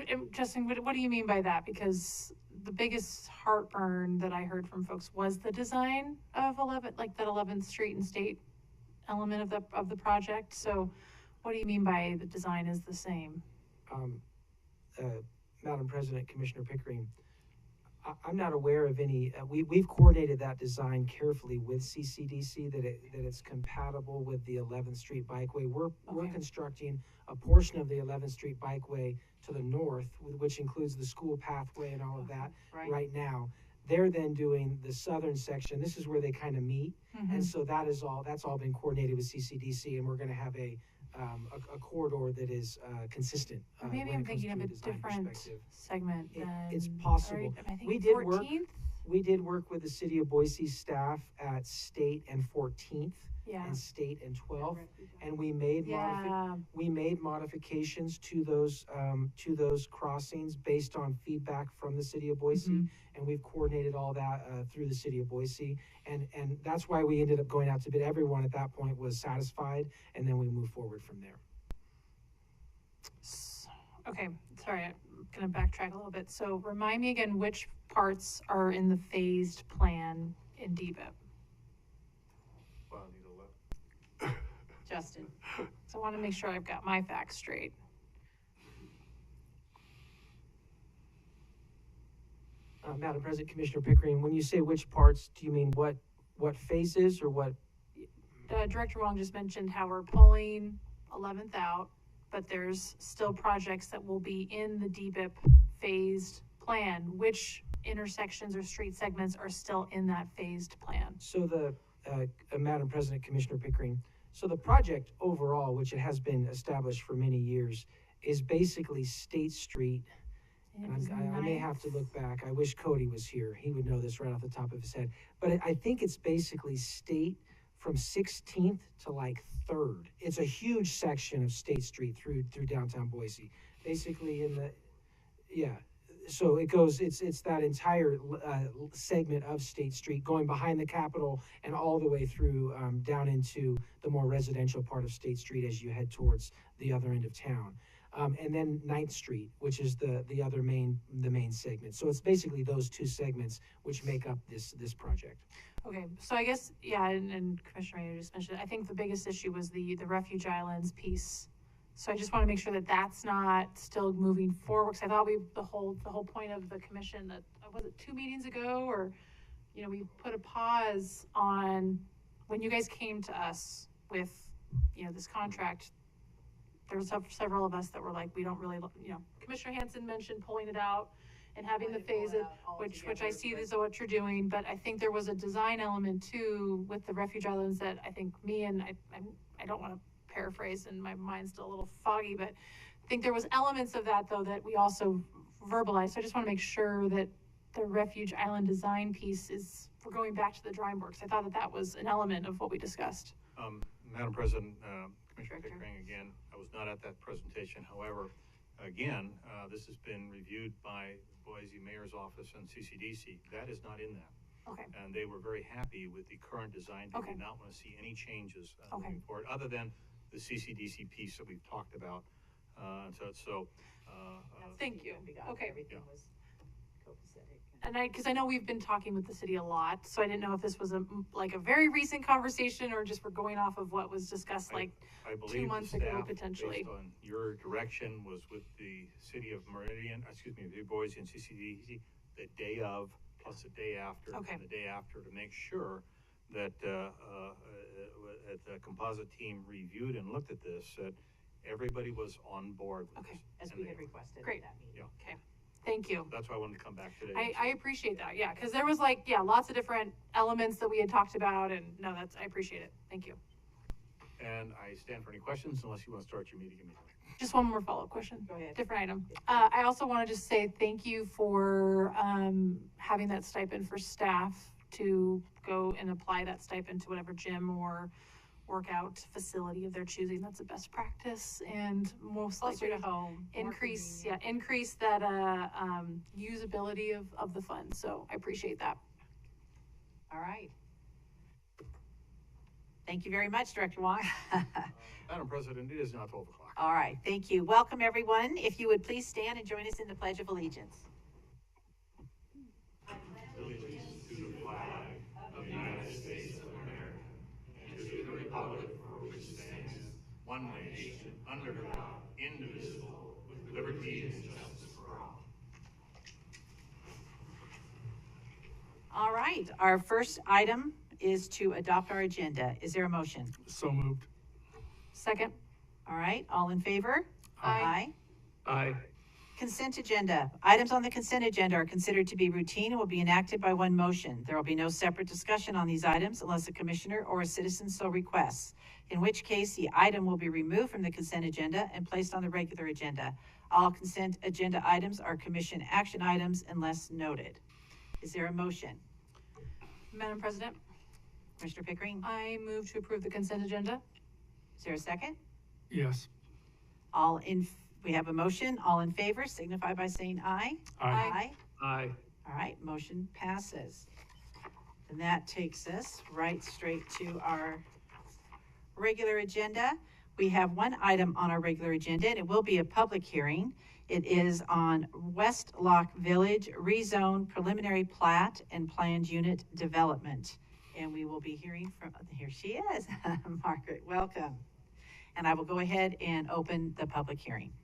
And Justin, what do you mean by that? Because the biggest heartburn that I heard from folks was the design of 11th Street and State element of the project. So what do you mean by the design is the same? Madam President, Commissioner Pickering, I'm not aware of any, we've coordinated that design carefully with CCDC that it's compatible with the 11th Street Bikeway. We're constructing a portion of the 11th Street Bikeway to the north, which includes the school pathway and all of that right now. They're then doing the southern section. This is where they kind of meet. And so that's all been coordinated with CCDC, and we're going to have a corridor that is consistent. Maybe I'm thinking of a different segment. It's possible. We did 14th? We did work with the City of Boise staff at State and 14th and State and 12th, and we made modifications to those crossings based on feedback from the City of Boise, and we've coordinated all that through the City of Boise, and that's why we ended up going out to bid. Everyone at that point was satisfied, and then we moved forward from there. Okay, sorry, I'm gonna backtrack a little bit. So remind me again which parts are in the phased plan in DBIP. Well, I need a left. Justin. So I want to make sure I've got my facts straight. Madam President, Commissioner Pickering, when you say which parts, do you mean what phases or what? Director Wong just mentioned how we're pulling 11th out, but there's still projects that will be in the DBIP phased plan. Which intersections or street segments are still in that phased plan? So Madam President, Commissioner Pickering, so the project overall, which it has been established for many years, is basically State Street. And I may have to look back. I wish Cody was here. He would know this right off the top of his head. But I think it's basically State from 16th to like 3rd. It's a huge section of State Street through downtown Boise. Basically so it goes, it's that entire segment of State Street going behind the Capitol and all the way through down into the more residential part of State Street as you head towards the other end of town. And then 9th Street, which is the main segment. So it's basically those two segments which make up this project. Okay, so I guess, and Commissioner Mayer just mentioned, I think the biggest issue was the Refuge Islands piece. So I just want to make sure that that's not still moving forward, because I thought the whole point of the commission that, was it 2 meetings ago, or, we put a pause on, when you guys came to us with, this contract, there was several of us that were like, we don't really, Commissioner Hansen mentioned pulling it out and having the phases, which I see this is what you're doing, but I think there was a design element too with the Refuge Islands that I think I don't want to paraphrase and my mind's still a little foggy, but think there was elements of that though that we also verbalized. So I just want to make sure that the refuge island design piece we're going back to the drawing board, 'cause I thought that that was an element of what we discussed. Madam President, Commissioner Director. Pickering, again, I was not at that presentation. However, again, this has been reviewed by Boise Mayor's Office and CCDC. That is not in that. Okay. And they were very happy with the current design. They Okay. did not want to see any changes Okay. moving forward, other than the CCDC piece that we've talked about. Thank you. Okay. Everything was copacetic. And because I know we've been talking with the city a lot, so I didn't know if this was like a very recent conversation or just we're going off of what was discussed like I believe the months ago, staff, potentially. based on your direction, was with the city of Meridian, the Boise and CCDC, the day of, plus the day after, Okay. and the day after, to make sure that, the composite team reviewed and looked at this, that everybody was on board with Okay. this. As and we they had were. requested at Great. that meeting. Yeah. Okay, thank you. That's why I wanted to come back today. I appreciate that, yeah, because there was like, yeah, lots of different elements that we had talked about, and no, I appreciate it, thank you. And I stand for any questions unless you want to start your meeting immediately. Just one more follow-up question. Go ahead. Different item. I also want to just say thank you for having that stipend for staff to go and apply that stipend to whatever gym or workout facility of their choosing. That's a best practice, and most Closer likely to home. more increase convenient. that usability of the fund. So I appreciate that. All right. Thank you very much, Director Wong. Madam President, it is now 12 o'clock. All right, thank you. Welcome, everyone. If you would please stand and join us in the Pledge of Allegiance. One nation, under God, indivisible, with liberty and justice for all. All right, our first item is to adopt our agenda. Is there a motion? So moved. Second. All right, all in favor? Aye. Aye. Consent agenda. Items on the consent agenda are considered to be routine and will be enacted by one motion. There will be no separate discussion on these items unless a commissioner or a citizen so requests, in which case the item will be removed from the consent agenda and placed on the regular agenda. All consent agenda items are commission action items unless noted. Is there a motion? Madam President, Commissioner Pickering, I move to approve the consent agenda. is there a second? Yes. We have a motion. All in favor signify by saying aye. Aye. Aye. All right, motion passes. And that takes us right straight to our regular agenda. We have one item on our regular agenda, and it will be a public hearing. It is on West Lock Village rezone preliminary plat and planned unit development. And we will be hearing from, here she is, Margaret, welcome. And I will go ahead and open the public hearing.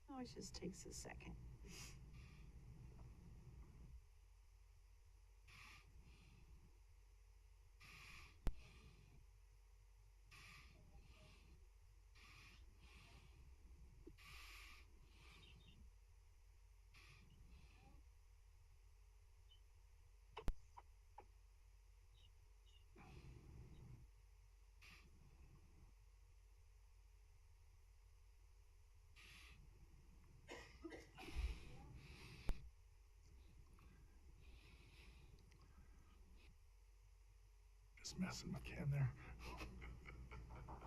Always just takes a second. Just messing with Ken there.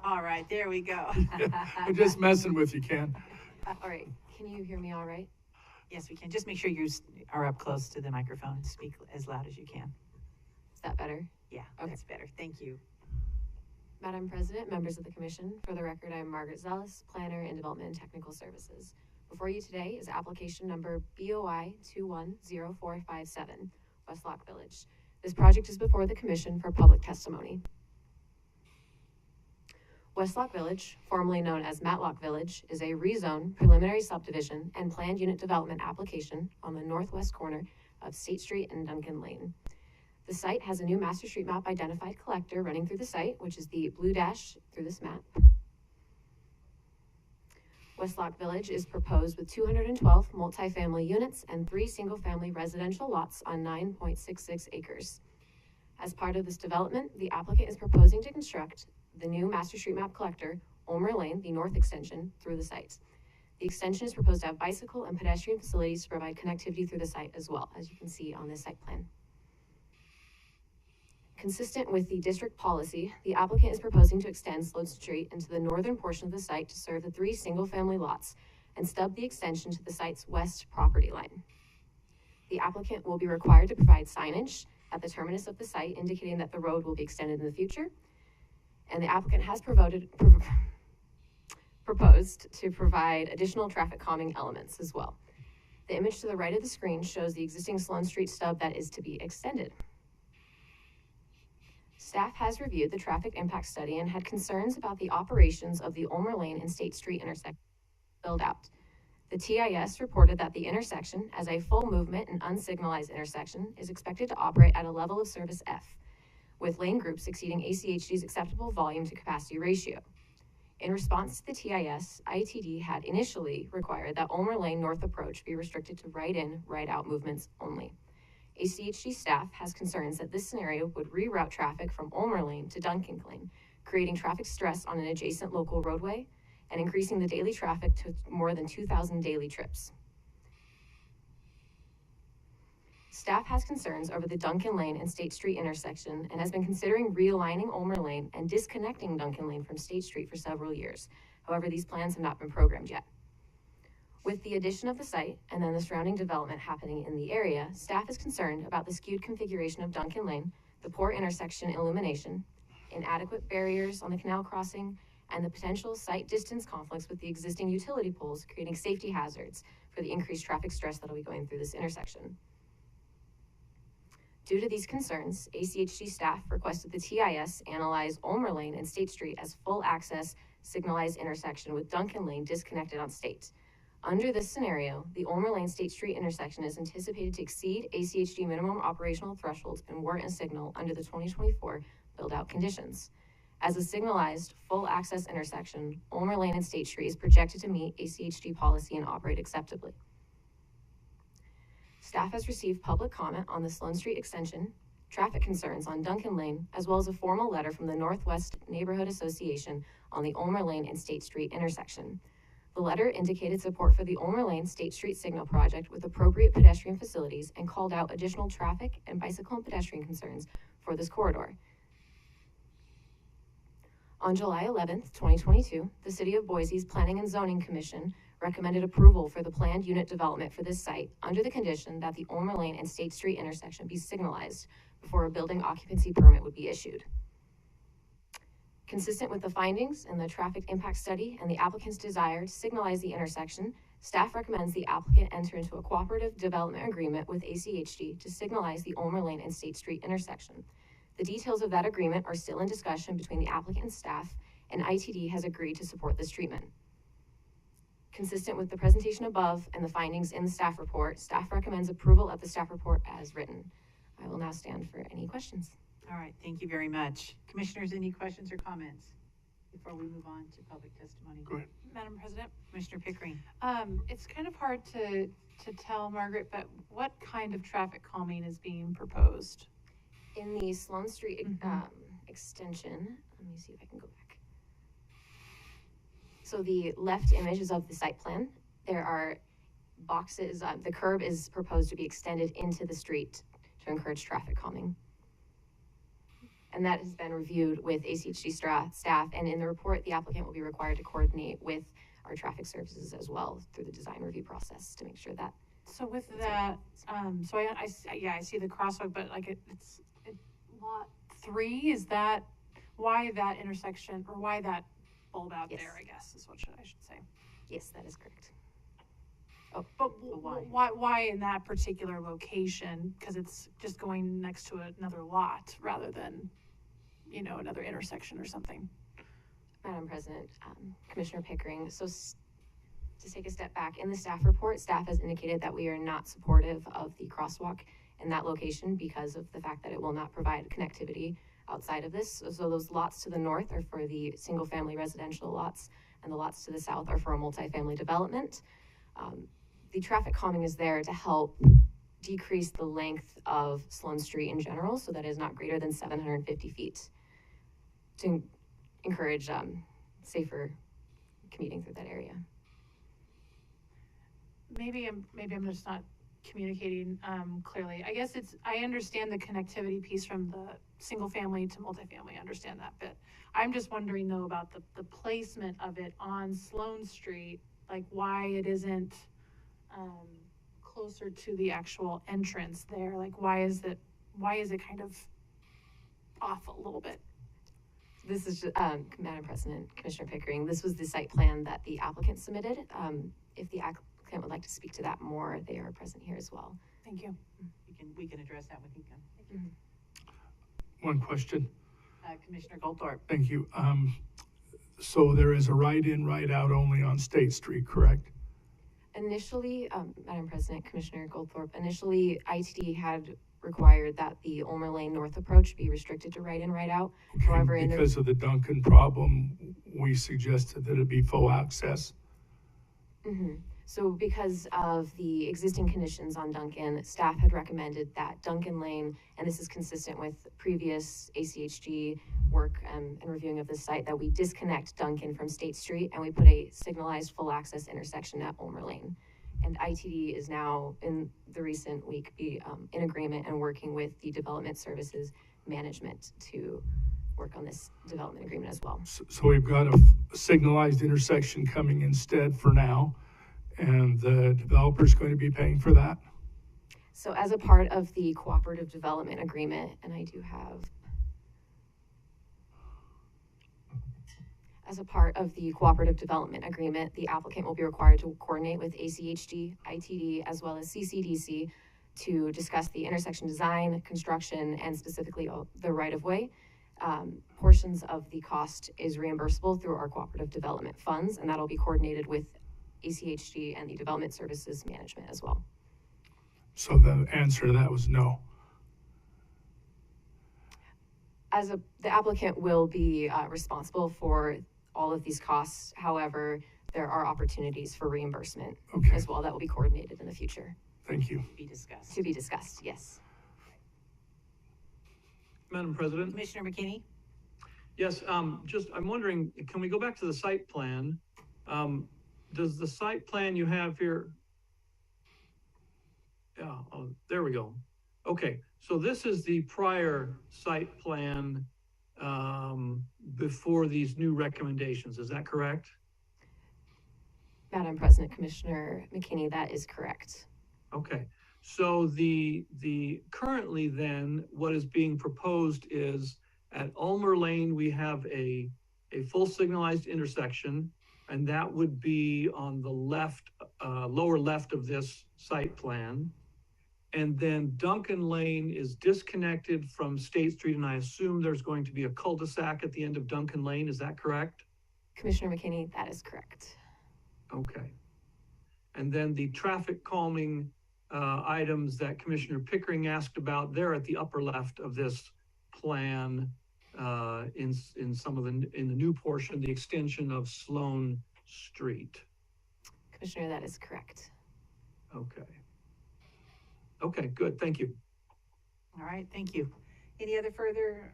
All right, there we go. I'm just messing with you, Ken. All right, can you hear me all right? Yes, we can. Just make sure you are up close to the microphone. Speak as loud as you can. Is that better? Yeah, Okay. that's better. Thank you. Madam President, members of the commission, for the record, I am Margaret Zealous, Planner in Development and Technical Services. Before you today is application number BOI 210457, West Lock Village. This project is before the commission for public testimony. Westlock Village, formerly known as Matlock Village, is a rezone, preliminary subdivision, and planned unit development application on the northwest corner of State Street and Duncan Lane. The site has a new master street map identified collector running through the site, which is the blue dash through this map. Westlock Village is proposed with 212 multifamily units and 3 single-family residential lots on 9.66 acres. As part of this development, the applicant is proposing to construct the new master street map collector, Ulmer Lane, the north extension, through the site. The extension is proposed to have bicycle and pedestrian facilities to provide connectivity through the site as well, as you can see on this site plan. Consistent with the district policy, the applicant is proposing to extend Sloan Street into the northern portion of the site to serve the 3 single-family lots and stub the extension to the site's west property line. The applicant will be required to provide signage at the terminus of the site indicating that the road will be extended in the future, and the applicant has proposed to provide additional traffic calming elements as well. The image to the right of the screen shows the existing Sloan Street stub that is to be extended. Staff has reviewed the traffic impact study and had concerns about the operations of the Ulmer Lane and State Street intersection build out. The TIS reported that the intersection, as a full movement and unsignalized intersection, is expected to operate at a level of service F, with lane groups exceeding ACHD's acceptable volume to capacity ratio. In response to the TIS, ITD had initially required that Ulmer Lane North approach be restricted to right-in, right-out movements only. ACHD staff has concerns that this scenario would reroute traffic from Ulmer Lane to Duncan Lane, creating traffic stress on an adjacent local roadway and increasing the daily traffic to more than 2,000 daily trips. Staff has concerns over the Duncan Lane and State Street intersection and has been considering realigning Ulmer Lane and disconnecting Duncan Lane from State Street for several years. However, these plans have not been programmed yet. With the addition of the site and then the surrounding development happening in the area, staff is concerned about the skewed configuration of Duncan Lane, the poor intersection illumination, inadequate barriers on the canal crossing, and the potential site distance conflicts with the existing utility poles, creating safety hazards for the increased traffic stress that will be going through this intersection. Due to these concerns, ACHD staff requested the TIS analyze Ulmer Lane and State Street as full access signalized intersection with Duncan Lane disconnected on State. Under this scenario, the Ulmer Lane State Street intersection is anticipated to exceed ACHD minimum operational thresholds and warrant a signal under the 2024 build-out conditions. As a signalized full access intersection, Ulmer Lane and State Street is projected to meet ACHD policy and operate acceptably. Staff has received public comment on the Sloan Street extension, traffic concerns on Duncan Lane, as well as a formal letter from the Northwest Neighborhood Association on the Ulmer Lane and State Street intersection. The letter indicated support for the Ulmer Lane State Street Signal Project with appropriate pedestrian facilities and called out additional traffic and bicycle and pedestrian concerns for this corridor. On July 11th, 2022, the City of Boise's Planning and Zoning Commission recommended approval for the planned unit development for this site under the condition that the Ulmer Lane and State Street intersection be signalized before a building occupancy permit would be issued. Consistent with the findings in the traffic impact study and the applicant's desire to signalize the intersection, staff recommends the applicant enter into a cooperative development agreement with ACHD to signalize the Ulmer Lane and State Street intersection. The details of that agreement are still in discussion between the applicant and staff, and ITD has agreed to support this treatment. Consistent with the presentation above and the findings in the staff report, staff recommends approval of the staff report as written. I will now stand for any questions. All right, thank you very much. Commissioners, any questions or comments before we move on to public testimony? Go ahead. Madam President, Commissioner Pickering. it's kind of hard to tell, Margaret, but what kind of traffic calming is being proposed? In the Sloan Street extension, let me see if I can go back. So the left image is of the site plan. There are boxes, the curb is proposed to be extended into the street to encourage traffic calming. And that has been reviewed with ACHD staff, and in the report, the applicant will be required to coordinate with our traffic services as well through the design review process to make sure that. So with that, so I see the crosswalk, but like it's lot 3, is that, why that intersection, or why that bulb out Yes. there, I guess, is what I should say. Yes, that is correct. But why? why in that particular location? Because it's just going next to another lot rather than, you know, another intersection or something. Madam President, Commissioner Pickering, so to take a step back, in the staff report, staff has indicated that we are not supportive of the crosswalk in that location because of the fact that it will not provide connectivity outside of this. So those lots to the north are for the single-family residential lots, and the lots to the south are for a multifamily development. The traffic calming is there to help decrease the length of Sloan Street in general, so that it is not greater than 750 feet, to encourage safer commuting through that area. Maybe I'm just not communicating clearly. I guess I understand the connectivity piece from the single family to multifamily. I understand that bit. I'm just wondering though about the placement of it on Sloan Street, like why it isn't closer to the actual entrance there. Like why is it kind of off a little bit? This is, Madam President, Commissioner Pickering, this was the site plan that the applicant submitted. If the applicant would like to speak to that more, they are present here as well. Thank you. We can address that with you. One question. Commissioner Goldthorpe. Thank you. So there is a right-in, right-out only on State Street, correct? Initially, Madam President, Commissioner Goldthorpe, initially ITD had required that the Ulmer Lane North approach be restricted to right in, right out. Okay, However, because of the Duncan problem, we suggested that it be full access. So because of the existing conditions on Duncan, staff had recommended that Duncan Lane, and this is consistent with previous ACHG work and reviewing of this site, that we disconnect Duncan from State Street and we put a signalized full access intersection at Ulmer Lane. And ITD is now, in the recent week, in agreement and working with the Development Services Management to work on this development agreement as well. So we've got a signalized intersection coming instead for now, and the developer's going to be paying for that? So as a part of the cooperative development agreement, and I do have, as a part of the cooperative development agreement, the applicant will be required to coordinate with ACHG, ITD, as well as CCDC to discuss the intersection design, construction, and specifically the right-of-way. Portions of the cost is reimbursable through our cooperative development funds, and that'll be coordinated with ACHG and the Development Services Management as well. So the answer to that was no. The applicant will be responsible for all of these costs. However, there are opportunities for reimbursement as well that will be coordinated in the future. Thank you. To be discussed, yes. Madam President? Commissioner McKinney? Yes, I'm wondering, can we go back to the site plan? Does the site plan you have here? Yeah, oh, there we go. Okay, so this is the prior site plan before these new recommendations, is that correct? Madam President, Commissioner McKinney, that is correct. Okay, so the currently then, what is being proposed is at Ulmer Lane, we have a full signalized intersection, and that would be on the left, lower left of this site plan. And then Duncan Lane is disconnected from State Street, and I assume there's going to be a cul-de-sac at the end of Duncan Lane, is that correct? Commissioner McKinney, that is correct. Okay. And then the traffic calming items that Commissioner Pickering asked about, they're at the upper left of this plan in the new portion, the extension of Sloan Street. Commissioner, that is correct. Okay. Okay, good, thank you. All right, thank you. Any other further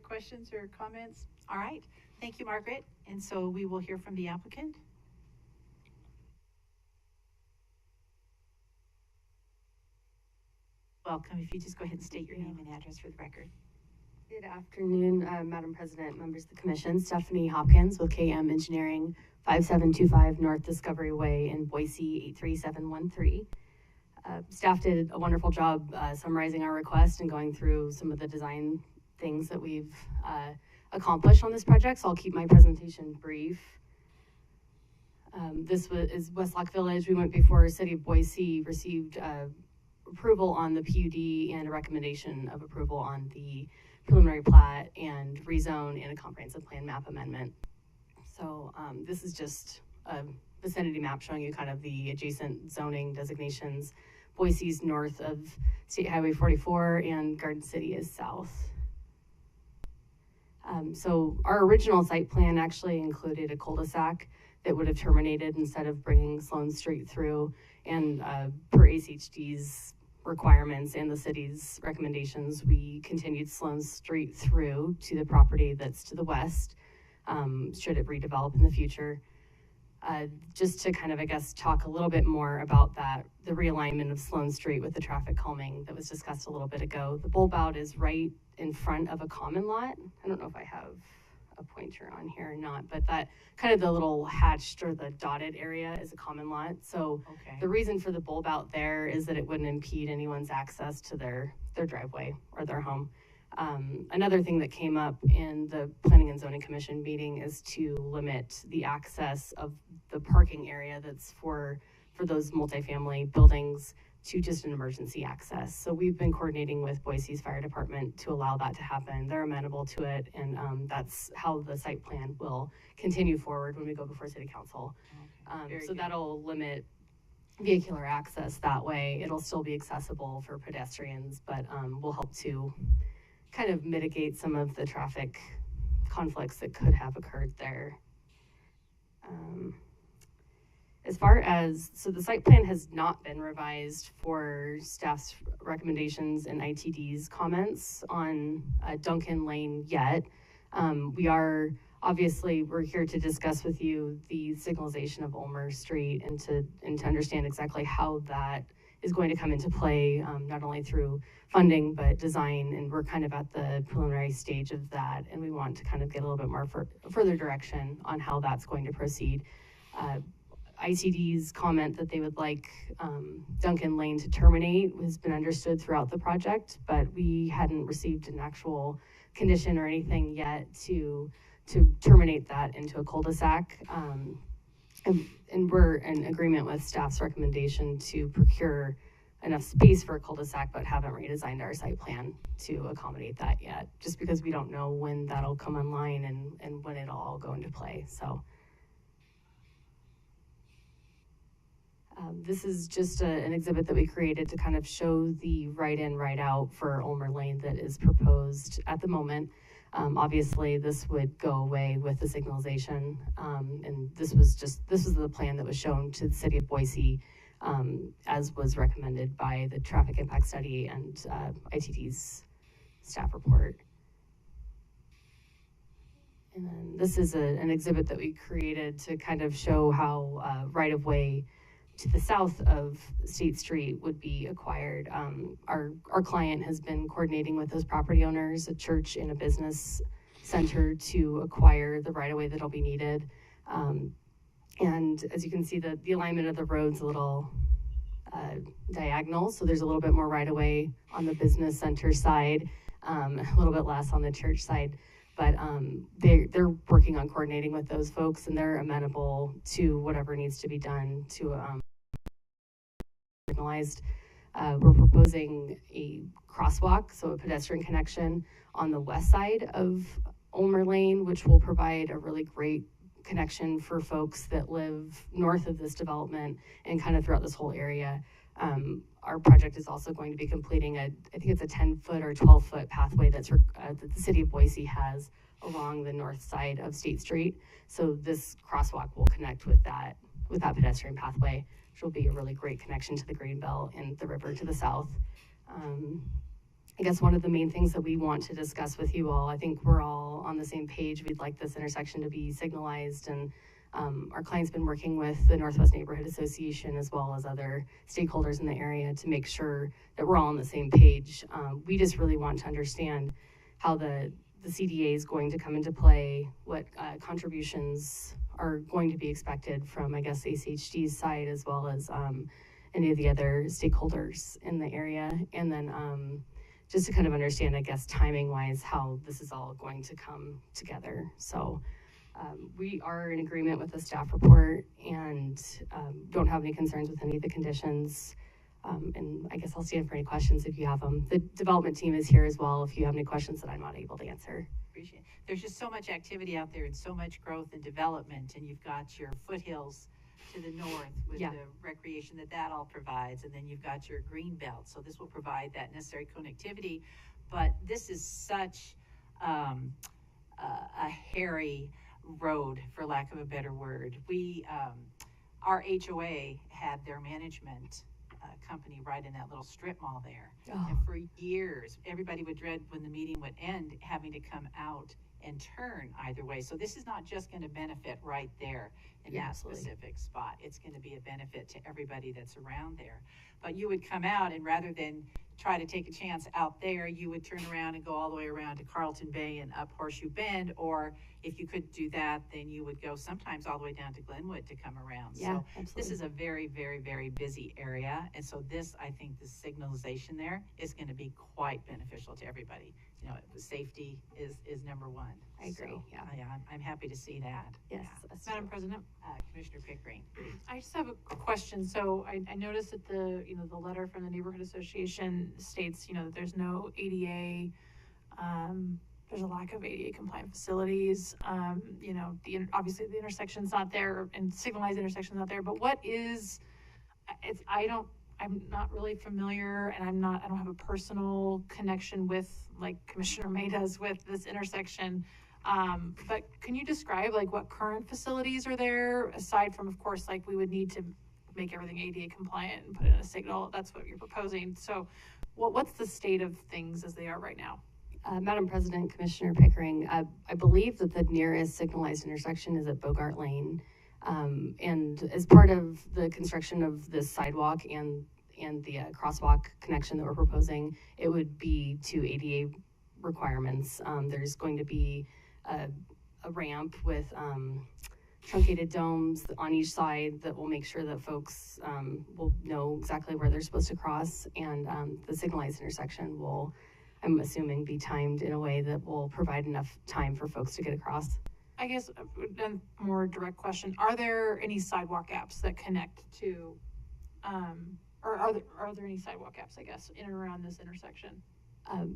questions or comments? All right, thank you, Margaret. And so we will hear from the applicant. Welcome. If you just go ahead and state your name and address for the record. Good afternoon, Madam President, members of the Commission. Stephanie Hopkins with KM Engineering, 5725 North Discovery Way in Boise, 83713. Staff did a wonderful job summarizing our request and going through some of the design things that we've accomplished on this project, so I'll keep my presentation brief. This is Westlock Village. We went before City of Boise, received approval on the PUD and a recommendation of approval on the preliminary plat and rezone and a comprehensive plan map amendment. So this is just a vicinity map showing you kind of the adjacent zoning designations. Boise's north of State Highway 44 and Garden City is south. So our original site plan actually included a cul-de-sac that would have terminated instead of bringing Sloan Street through, and per ACHD's requirements and the city's recommendations, we continued Sloan Street through to the property that's to the west, should it redevelop in the future. Just to kind of, I guess, talk a little bit more about that, the realignment of Sloan Street with the traffic calming that was discussed a little bit ago. The bulb out is right in front of a common lot. I don't know if I have a pointer on here or not, but that kind of the little hatched or the dotted area is a common lot. So the reason for the bulb out there is that it wouldn't impede anyone's access to their driveway or their home. Another thing that came up in the Planning and Zoning Commission meeting is to limit the access of the parking area that's for those multifamily buildings to just an emergency access. So we've been coordinating with Boise's Fire Department to allow that to happen. They're amenable to it, and that's how the site plan will continue forward when we go before City Council. So that'll limit vehicular access that way. It'll still be accessible for pedestrians, but will help to kind of mitigate some of the traffic conflicts that could have occurred there. As far as, so the site plan has not been revised for staff's recommendations and ITD's comments on Duncan Lane yet. We're here to discuss with you the signalization of Ulmer Street and to understand exactly how that is going to come into play, not only through funding, but design, and we're kind of at the preliminary stage of that, and we want to kind of get a little bit more further direction on how that's going to proceed. ICD's comment that they would like Duncan Lane to terminate has been understood throughout the project, but we hadn't received an actual condition or anything yet to terminate that into a cul-de-sac. And we're in agreement with staff's recommendation to procure enough space for a cul-de-sac, but haven't redesigned our site plan to accommodate that yet, just because we don't know when that'll come online and when it'll all go into play. So this is just an exhibit that we created to kind of show the right in, right out for Ulmer Lane that is proposed at the moment. Obviously, this would go away with the signalization, and this was the plan that was shown to the city of Boise, as was recommended by the traffic impact study and ITD's staff report. And then this is an exhibit that we created to kind of show how right-of-way to the south of State Street would be acquired. Our client has been coordinating with those property owners, a church and a business center, to acquire the right-of-way that'll be needed. And as you can see, the alignment of the road's a little diagonal, so there's a little bit more right-of-way on the business center side, a little bit less on the church side. But they're working on coordinating with those folks, and they're amenable to whatever needs to be done to signalized. We're proposing a crosswalk, so a pedestrian connection on the west side of Ulmer Lane, which will provide a really great connection for folks that live north of this development and kind of throughout this whole area. Our project is also going to be completing I think it's a 10-foot or 12-foot pathway that the city of Boise has along the north side of State Street. So this crosswalk will connect with that pedestrian pathway, which will be a really great connection to the Greenbelt and the river to the south. I guess one of the main things that we want to discuss with you all, I think we're all on the same page. We'd like this intersection to be signalized, and our client's been working with the Northwest Neighborhood Association as well as other stakeholders in the area to make sure that we're all on the same page. We just really want to understand how the CDA is going to come into play, what contributions are going to be expected from, I guess, ACHD's side, as well as any of the other stakeholders in the area. And then just to kind of understand, I guess, timing-wise, how this is all going to come together. So we are in agreement with the staff report and don't have any concerns with any of the conditions. And I guess I'll stand for any questions if you have them. The development team is here as well if you have any questions that I'm not able to answer. Appreciate it. There's just so much activity out there and so much growth and development, and you've got your foothills to the north with Yeah. the recreation that all provides, and then you've got your green belt. So this will provide that necessary connectivity. But this is such a hairy road, for lack of a better word. Our HOA had their management company right in that little strip mall there. And for years, everybody would dread when the meeting would end, having to come out and turn either way. So this is not just going to benefit right there in Yeah, that absolutely. specific spot. It's going to be a benefit to everybody that's around there. But you would come out, and rather than try to take a chance out there, you would turn around and go all the way around to Carlton Bay and up Horseshoe Bend, or if you could do that, then you would go sometimes all the way down to Glenwood to come around. Yeah, So absolutely. this is a very, very, very busy area, and so this, I think, the signalization there is going to be quite beneficial to everybody. You know, safety is number one. I agree, So, yeah. Yeah, I'm happy to see that. Yes. Yeah. us Madam too. President, Commissioner Pickering. I just have a question. So I noticed that the letter from the neighborhood association states, that there's no ADA, there's a lack of ADA compliant facilities. Obviously the intersection's not there and signalized intersection's not there, but I'm not really familiar, and I don't have a personal connection with, like Commissioner May does, with this intersection. But can you describe like what current facilities are there, aside from, of course, like we would need to make everything ADA compliant and put in a signal? That's what you're proposing. So what's the state of things as they are right now? Madam President, Commissioner Pickering, I believe that the nearest signalized intersection is at Bogart Lane. And as part of the construction of this sidewalk and the crosswalk connection that we're proposing, it would be to ADA requirements. There's going to be a ramp with truncated domes on each side that will make sure that folks will know exactly where they're supposed to cross. And the signalized intersection will, I'm assuming, be timed in a way that will provide enough time for folks to get across. I guess a more direct question, are there any sidewalk apps that connect to, or are there any sidewalk apps, I guess, in and around this intersection?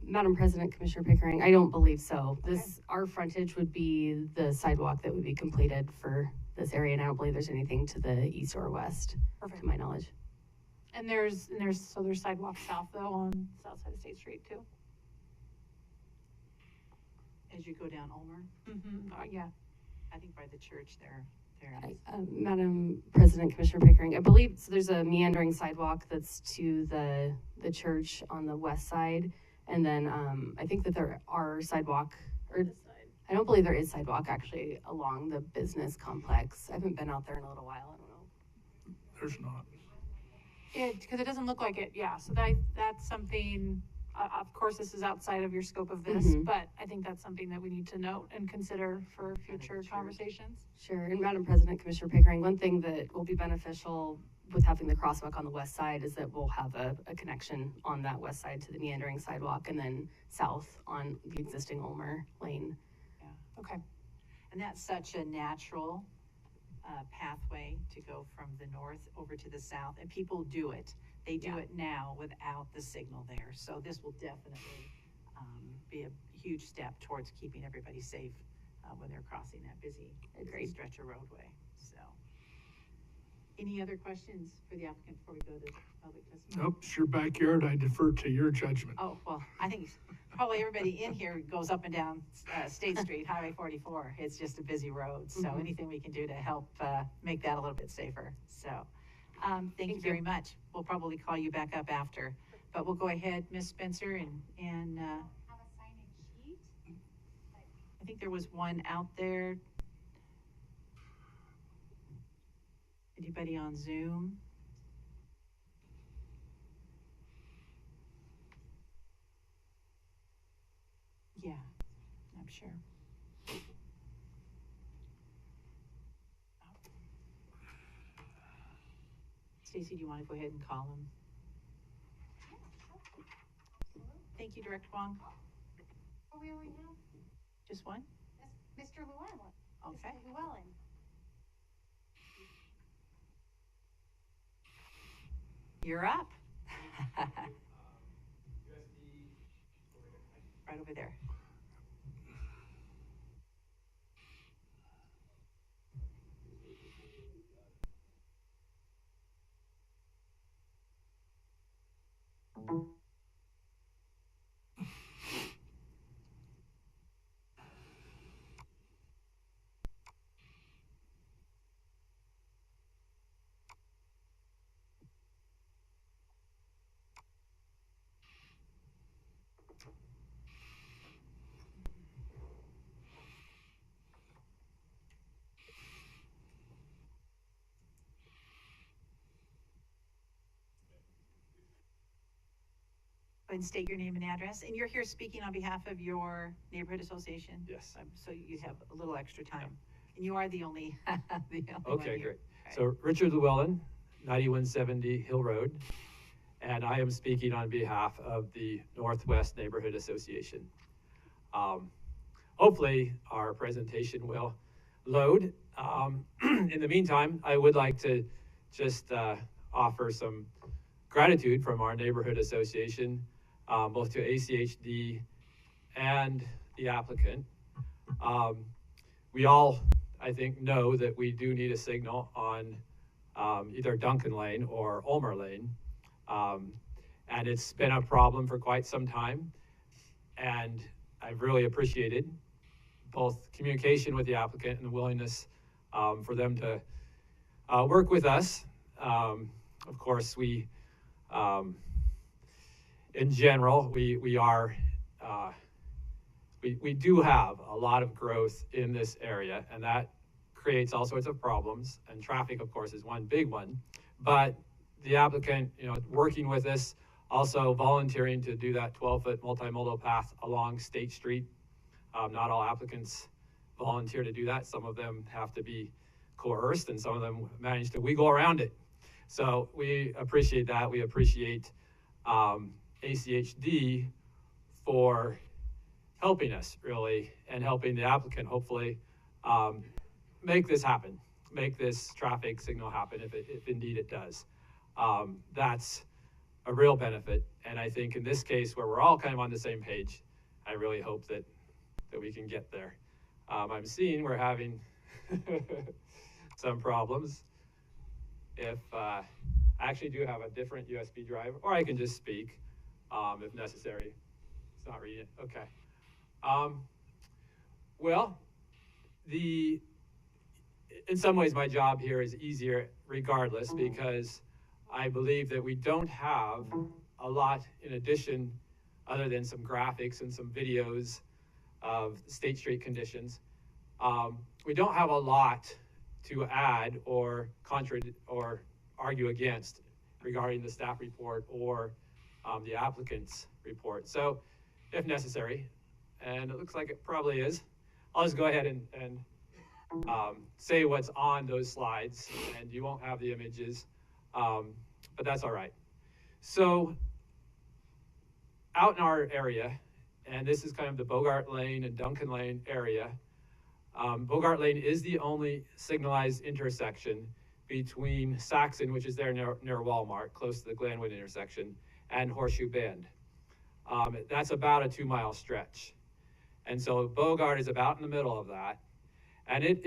Madam President, Commissioner Pickering, I don't believe so. Okay. Our frontage would be the sidewalk that would be completed for this area, and I don't believe there's anything to the east or west, Perfect. to my knowledge. And there's sidewalks south though on the south side of State Street too? As you go down Ulmer, Mm-hmm, yeah. I think by the church there. Madam President, Commissioner Pickering, I believe so there's a meandering sidewalk that's to the church on the west side, and then I think that there are sidewalk, or This side. I don't believe there is sidewalk actually along the business complex. I haven't been out there in a little while. I don't know. There's not. Yeah, because it doesn't look like it, yeah, so that's something, of course, this is outside of your scope of this, Mhm. but I think that's something that we need to note and consider for future Sure. conversations. Sure, and Madam President, Commissioner Pickering, one thing that will be beneficial with having the crosswalk on the west side is that we'll have a connection on that west side to the meandering sidewalk, and then south on the existing Ulmer Lane. Okay, And that's such a natural pathway to go from the north over to the south, and people do it. They do Yeah. it now without the signal there. So this will definitely be a huge step towards keeping everybody safe when they're crossing that busy Agreed. stretch of roadway. So, any other questions for the applicant before we go to public testimony? Nope, it's your backyard. I defer to your judgment. Oh, well, I think probably everybody in here goes up and down State Street, Highway 44. It's just a busy road, so Mhm. anything we can do to help make that a little bit safer. So, thank you you. very much. We'll probably call you back up after, but we'll go ahead, Ms. Spencer, and I think there was one out there. Anybody on Zoom? Yeah, I'm sure. Stacy, do you want to go ahead and call him? Thank you, Director Wong. We only have Just one? Mr. Llewellyn. Okay. Mr. Llewellyn. You're up. Right over there. Go ahead and state your name and address. And you're here speaking on behalf of your neighborhood association? Yes. So you have a little extra time. And you are the only, the only one Okay, here. great. So Richard Llewellyn, 9170 Hill Road, and I am speaking on behalf of the Northwest Neighborhood Association. Hopefully our presentation will load. In the meantime, I would like to just offer some gratitude from our neighborhood association, both to ACHD and the applicant. We all, I think, know that we do need a signal on either Duncan Lane or Ulmer Lane. And it's been a problem for quite some time. And I've really appreciated both communication with the applicant and the willingness for them to work with us. Of course, we, in general, we do have a lot of growth in this area, and that creates all sorts of problems. And traffic, of course, is one big one. But the applicant, working with us, also volunteering to do that 12-foot multimodal path along State Street. Not all applicants volunteer to do that. Some of them have to be coerced, and some of them manage to wiggle around it. So we appreciate that. We appreciate ACHD for helping us, really, and helping the applicant, hopefully, make this happen, make this traffic signal happen, if indeed it does. That's a real benefit. And I think in this case, where we're all kind of on the same page, I really hope that we can get there. I'm seeing we're having some problems. If I actually do have a different USB drive, or I can just speak if necessary. It's not reading it. Okay. Well, in some ways, my job here is easier regardless, because I believe that we don't have a lot in addition, other than some graphics and some videos of State Street conditions. We don't have a lot to add or argue against regarding the staff report or the applicant's report. So if necessary, and it looks like it probably is, I'll just go ahead and say what's on those slides, and you won't have the images, but that's all right. So out in our area, and this is kind of the Bogart Lane and Duncan Lane area, Bogart Lane is the only signalized intersection between Saxon, which is there near Walmart, close to the Glenwood intersection, and Horseshoe Bend. That's about a 2-mile stretch. And so Bogart is about in the middle of that. And it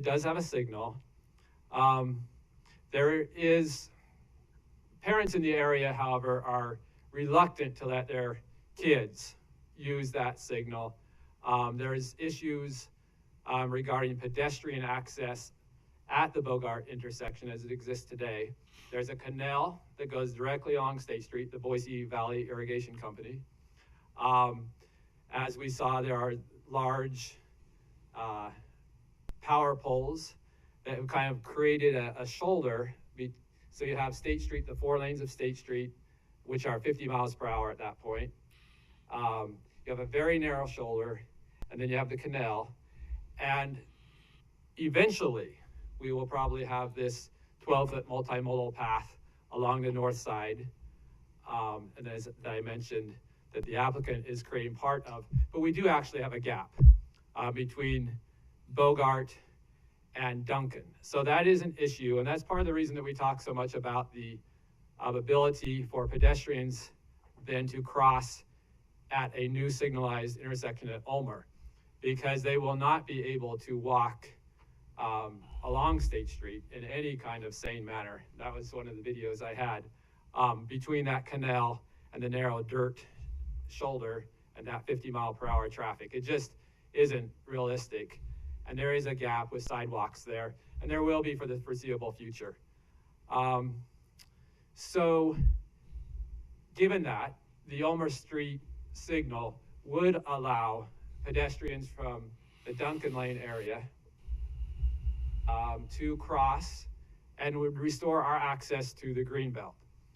does have a signal. There is, parents in the area, however, are reluctant to let their kids use that signal. There's issues regarding pedestrian access at the Bogart intersection as it exists today. There's a canal that goes directly along State Street, the Boise Valley Irrigation Company. As we saw, there are large power poles that have kind of created a shoulder. So you have State Street, the 4 lanes of State Street, which are 50 miles per hour at that point. You have a very narrow shoulder, and then you have the canal. And eventually, we will probably have this 12-foot multimodal path along the north side. And as I mentioned, that the applicant is creating part of, but we do actually have a gap between Bogart and Duncan. So that is an issue, and that's part of the reason that we talk so much about the of ability for pedestrians then to cross at a new signalized intersection at Ulmer, because they will not be able to walk along State Street in any kind of sane manner. That was one of the videos I had, between that canal and the narrow dirt shoulder and that 50-mile-per-hour traffic. It just isn't realistic. And there is a gap with sidewalks there, and there will be for the foreseeable future. So given that, the Ulmer Street signal would allow pedestrians from the Duncan Lane area to cross and would restore our access to the Greenbelt.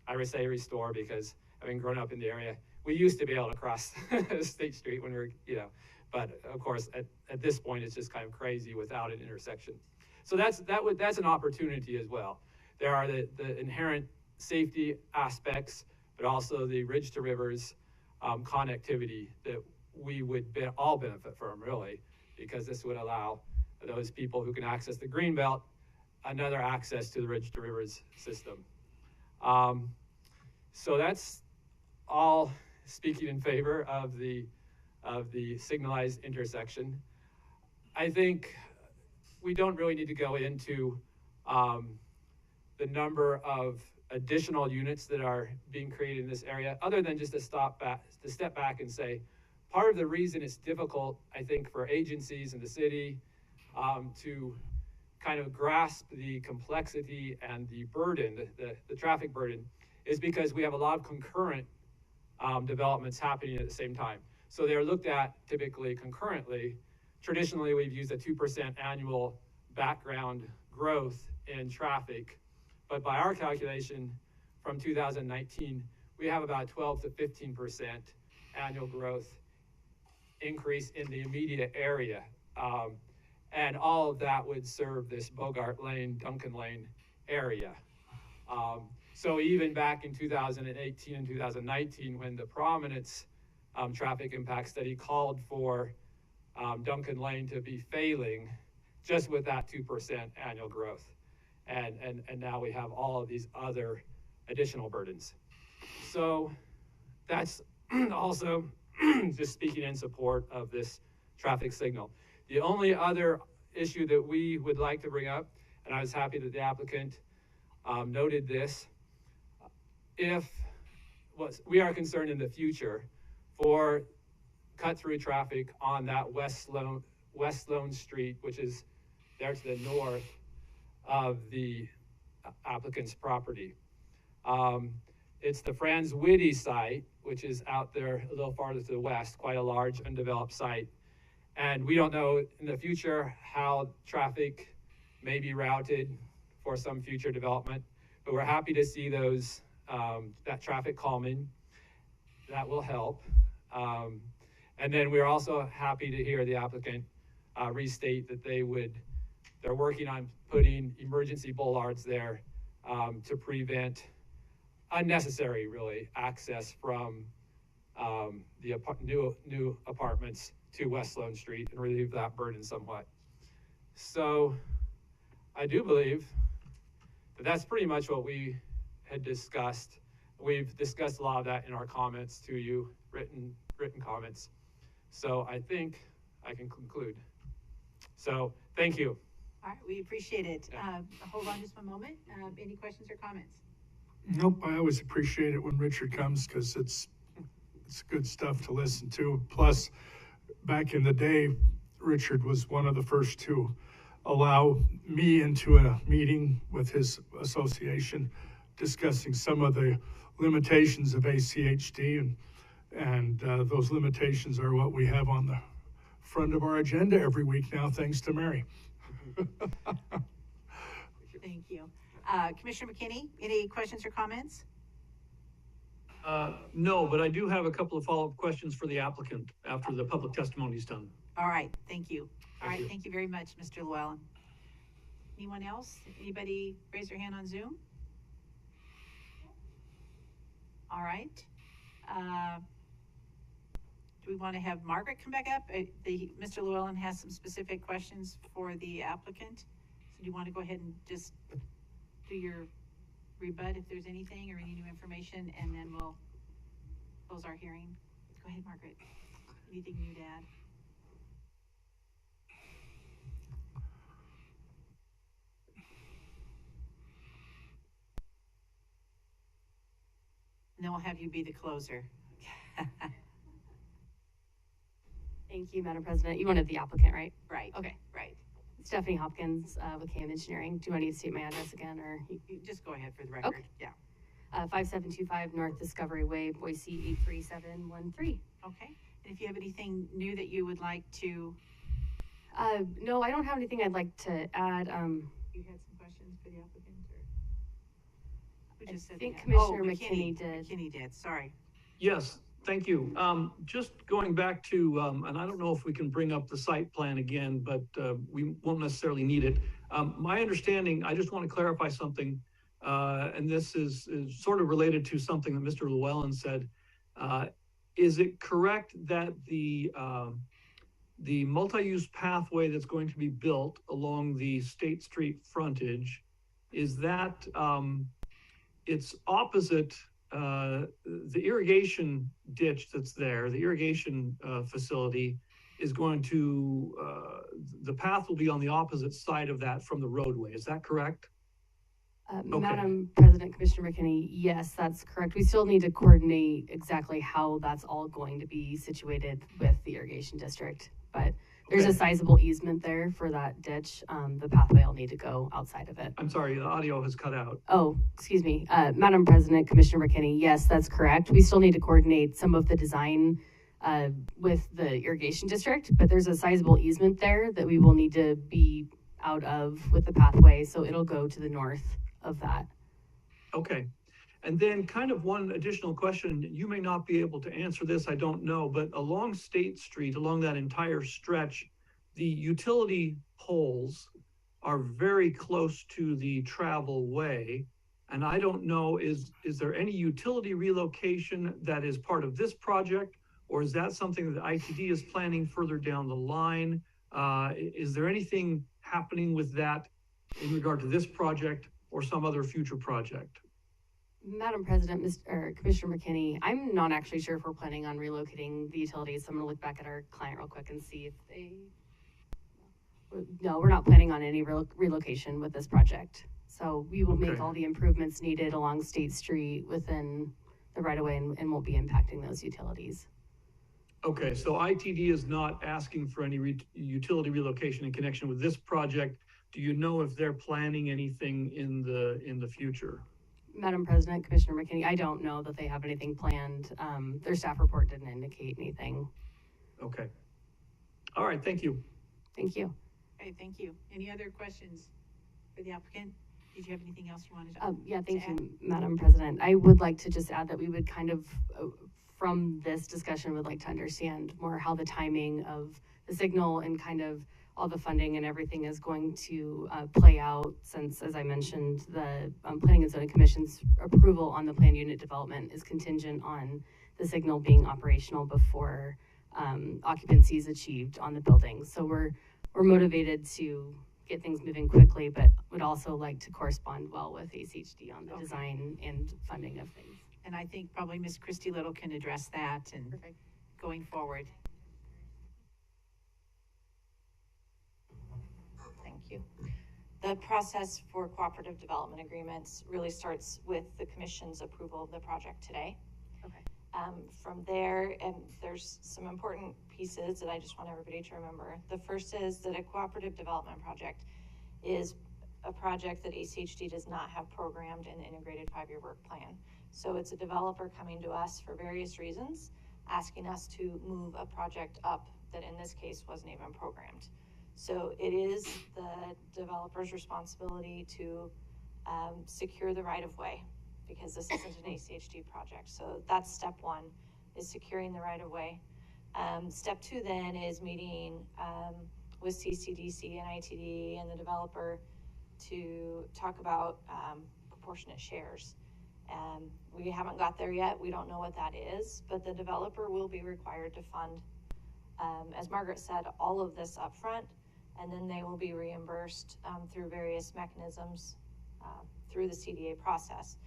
I would say restore because having grown up in the area, we used to be able to cross State Street when we were, but of course at this point it's just kind of crazy without an intersection. So that's an opportunity as well. There are the inherent safety aspects, but also the ridge to rivers connectivity that we would all benefit from, really, because this would allow those people who can access the Greenbelt another access to the ridge to rivers system. So that's all speaking in favor of the signalized intersection. I think we don't really need to go into the number of additional units that are being created in this area, other than just to step back and say, part of the reason it's difficult, I think, for agencies in the city to kind of grasp the complexity and the burden, the traffic burden, is because we have a lot of concurrent developments happening at the same time. So they're looked at typically concurrently. Traditionally, we've used a 2% annual background growth in traffic, but by our calculation from 2019, we have about 12 to 15% annual growth increase in the immediate area. And all of that would serve this Bogart Lane, Duncan Lane area. So even back in 2018 and 2019, when the Prominence traffic impact study called for Duncan Lane to be failing just with that 2% annual growth. And now we have all of these other additional burdens. So that's also just speaking in support of this traffic signal. The only other issue that we would like to bring up, and I was happy that the applicant noted this, we are concerned in the future for cut-through traffic on that West Sloan Street, which is there to the north of the applicant's property. It's the Franz Witte site, which is out there a little farther to the west, quite a large undeveloped site. And we don't know in the future how traffic may be routed for some future development, but we're happy to see those, that traffic calming. That will help. And then we're also happy to hear the applicant restate that they're working on putting emergency bollards there to prevent unnecessary, really, access from the new apartments to West Sloan Street and relieve that burden somewhat. So I do believe that that's pretty much what we had discussed. We've discussed a lot of that in our comments to you, written comments. So I think I can conclude. So thank you. All right, we appreciate it. Hold on just one moment. Any questions or comments? Nope, I always appreciate it when Richard comes because it's good stuff to listen to. Plus, back in the day, Richard was one of the first to allow me into a meeting with his association discussing some of the limitations of ACHD, and those limitations are what we have on the front of our agenda every week now, thanks to Mary. Thank you. Commissioner McKinney, any questions or comments? No, but I do have a couple of follow-up questions for the applicant after the public testimony is done. All right, thank you. All right, you. thank you very much, Mr. Llewellyn. Anyone else? Anybody raise their hand on Zoom? All right. Do we want to have Margaret come back up? Mr. Llewellyn has some specific questions for the applicant. So do you want to go ahead and just do your rebut if there's anything or any new information, and then we'll close our hearing. Go ahead, Margaret. Anything new to add? And then we'll have you be the closer. Thank you, Madam President. You wanted the applicant, right? Right. Okay. Right. Stephanie Hopkins, with KM Engineering. Do I need to state my address again, or? You just go ahead for the record. Okay. Yeah. 5725 North Discovery Way, Boise 83713. Okay. And if you have anything new that you would like to, No, I don't have anything I'd like to add. you had some questions for the applicant, or? Who I just said think that? Commissioner Oh, McKinney did. McKinney did, sorry. Yes, thank you. Just going back to, and I don't know if we can bring up the site plan again, but we won't necessarily need it. My understanding, I just want to clarify something, and this is sort of related to something that Mr. Llewellyn said. Is it correct that the multi-use pathway that's going to be built along the State Street frontage, is that it's opposite the irrigation ditch that's there, the irrigation facility is going to, the path will be on the opposite side of that from the roadway. Is that correct? Okay. Madam President, Commissioner McKinney, yes, that's correct. We still need to coordinate exactly how that's all going to be situated with the irrigation district. But there's Okay. a sizable easement there for that ditch. The pathway will need to go outside of it. I'm sorry, the audio has cut out. Oh, excuse me. Madam President, Commissioner McKinney, yes, that's correct. We still need to coordinate some of the design with the irrigation district, but there's a sizable easement there that we will need to be out of with the pathway, so it'll go to the north of that. Okay. And then kind of one additional question, you may not be able to answer this, I don't know, but along State Street, along that entire stretch, the utility poles are very close to the travel way. And I don't know, is there any utility relocation that is part of this project? Or is that something that ITD is planning further down the line? Is there anything happening with that in regard to this project or some other future project? Madam President, Commissioner McKinney, I'm not actually sure if we're planning on relocating the utilities. So I'm gonna look back at our client real quick and see if they, no, we're not planning on any relocation with this project. So we will make Okay. all the improvements needed along State Street within the right of way and won't be impacting those utilities. Okay, so ITD is not asking for any utility relocation in connection with this project. Do you know if they're planning anything in the future? Madam President, Commissioner McKinney, I don't know that they have anything planned. Their staff report didn't indicate anything. Okay. All right, thank you. Thank you. Okay, thank you. Any other questions for the applicant? Did you have anything else you wanted to? Yeah, thank to add? you, Madam President. I would like to just add that we would kind of, from this discussion, would like to understand more how the timing of the signal and kind of all the funding and everything is going to play out, since, as I mentioned, the Planning and Zoning Commission's approval on the planned unit development is contingent on the signal being operational before occupancy is achieved on the building. So we're motivated to get things moving quickly, but would also like to correspond well with ACHD on the Okay. design and funding of things. And I think probably Miss Christy Little can address that and Perfect. going forward. Thank you. The process for cooperative development agreements really starts with the commission's approval of the project today. Okay. From there, and there's some important pieces that I just want everybody to remember. The first is that a cooperative development project is a project that ACHD does not have programmed in the integrated 5-year work plan. So it's a developer coming to us for various reasons, asking us to move a project up that in this case wasn't even programmed. So it is the developer's responsibility to secure the right of way, because this isn't an ACHD project. So that's step one, is securing the right of way. Step two then is meeting with CCDC and ITD and the developer to talk about proportionate shares. We haven't got there yet. We don't know what that is, but the developer will be required to fund, as Margaret said, all of this upfront, and then they will be reimbursed through various mechanisms through the CDA process.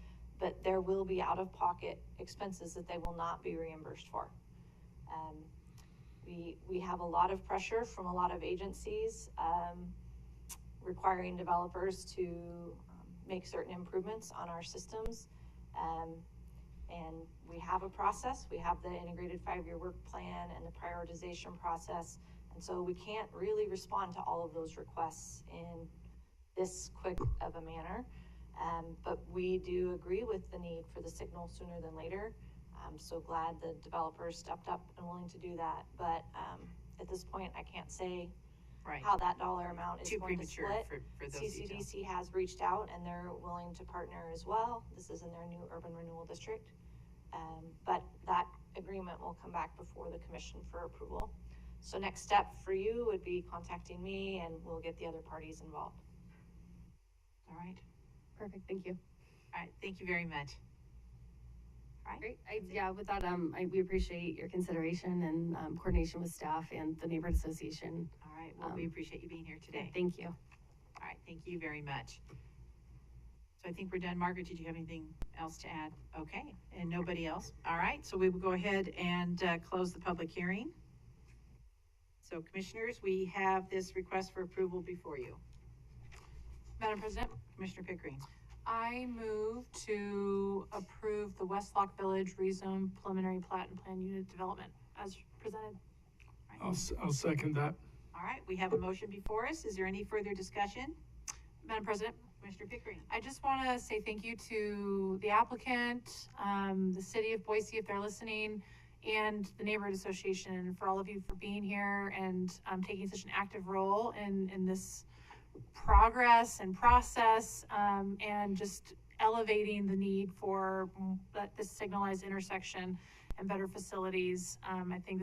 But there will be out-of-pocket expenses that they will not be reimbursed for. We have a lot of pressure from a lot of agencies requiring developers to make certain improvements on our systems. And we have a process. We have the integrated 5-year work plan and the prioritization process. And so we can't really respond to all of those requests in this quick of a manner. But we do agree with the need for the signal sooner than later. I'm so glad the developers stepped up and willing to do that. But at this point, I can't say how that dollar amount is Too going to premature split. for those details. CCDC has reached out and they're willing to partner as well. This is in their new urban renewal district. But that agreement will come back before the commission for approval. So next step for you would be contacting me and we'll get the other parties involved. All right. Perfect, thank you. All right, thank you very much. All right. Great, yeah, with that, we appreciate your consideration and, coordination with staff and the neighborhood association. All right, well, we appreciate you being here today. Thank you. All right, thank you very much. So I think we're done. Margaret, did you have anything else to add? Okay, and nobody else? All right, so we will go ahead and close the public hearing. So commissioners, we have this request for approval before you. Madam President, Commissioner Pickering. I move to approve the West Lock Village rezone preliminary plat and plan unit development as presented. I'll second that. All right, we have a motion before us. Is there any further discussion? Madam President, Commissioner Pickering. I just want to say thank you to the applicant, the city of Boise, if they're listening, and the neighborhood association for all of you for being here and taking such an active role in this progress and process, and just elevating the need for this signalized intersection and better facilities. I think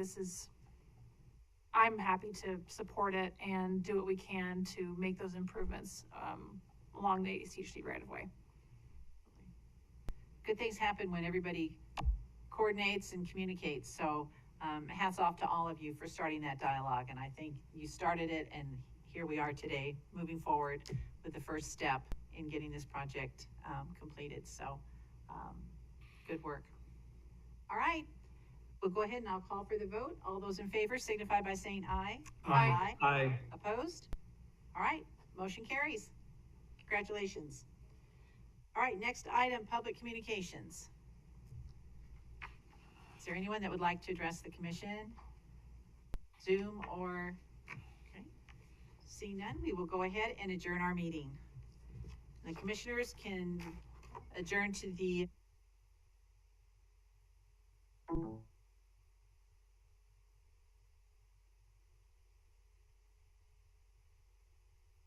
I'm happy to support it and do what we can to make those improvements along the ACHD right of way. Good things happen when everybody coordinates and communicates. So hats off to all of you for starting that dialogue. And I think you started it, and here we are today, moving forward with the first step in getting this project completed. So good work. All right, we'll go ahead and I'll call for the vote. All those in favor signify by saying aye. Aye. Aye. Opposed? All right, motion carries. Congratulations. All right, next item, public communications. Is there anyone that would like to address the commission? Zoom or, okay. Seeing none, we will go ahead and adjourn our meeting. The commissioners can adjourn to the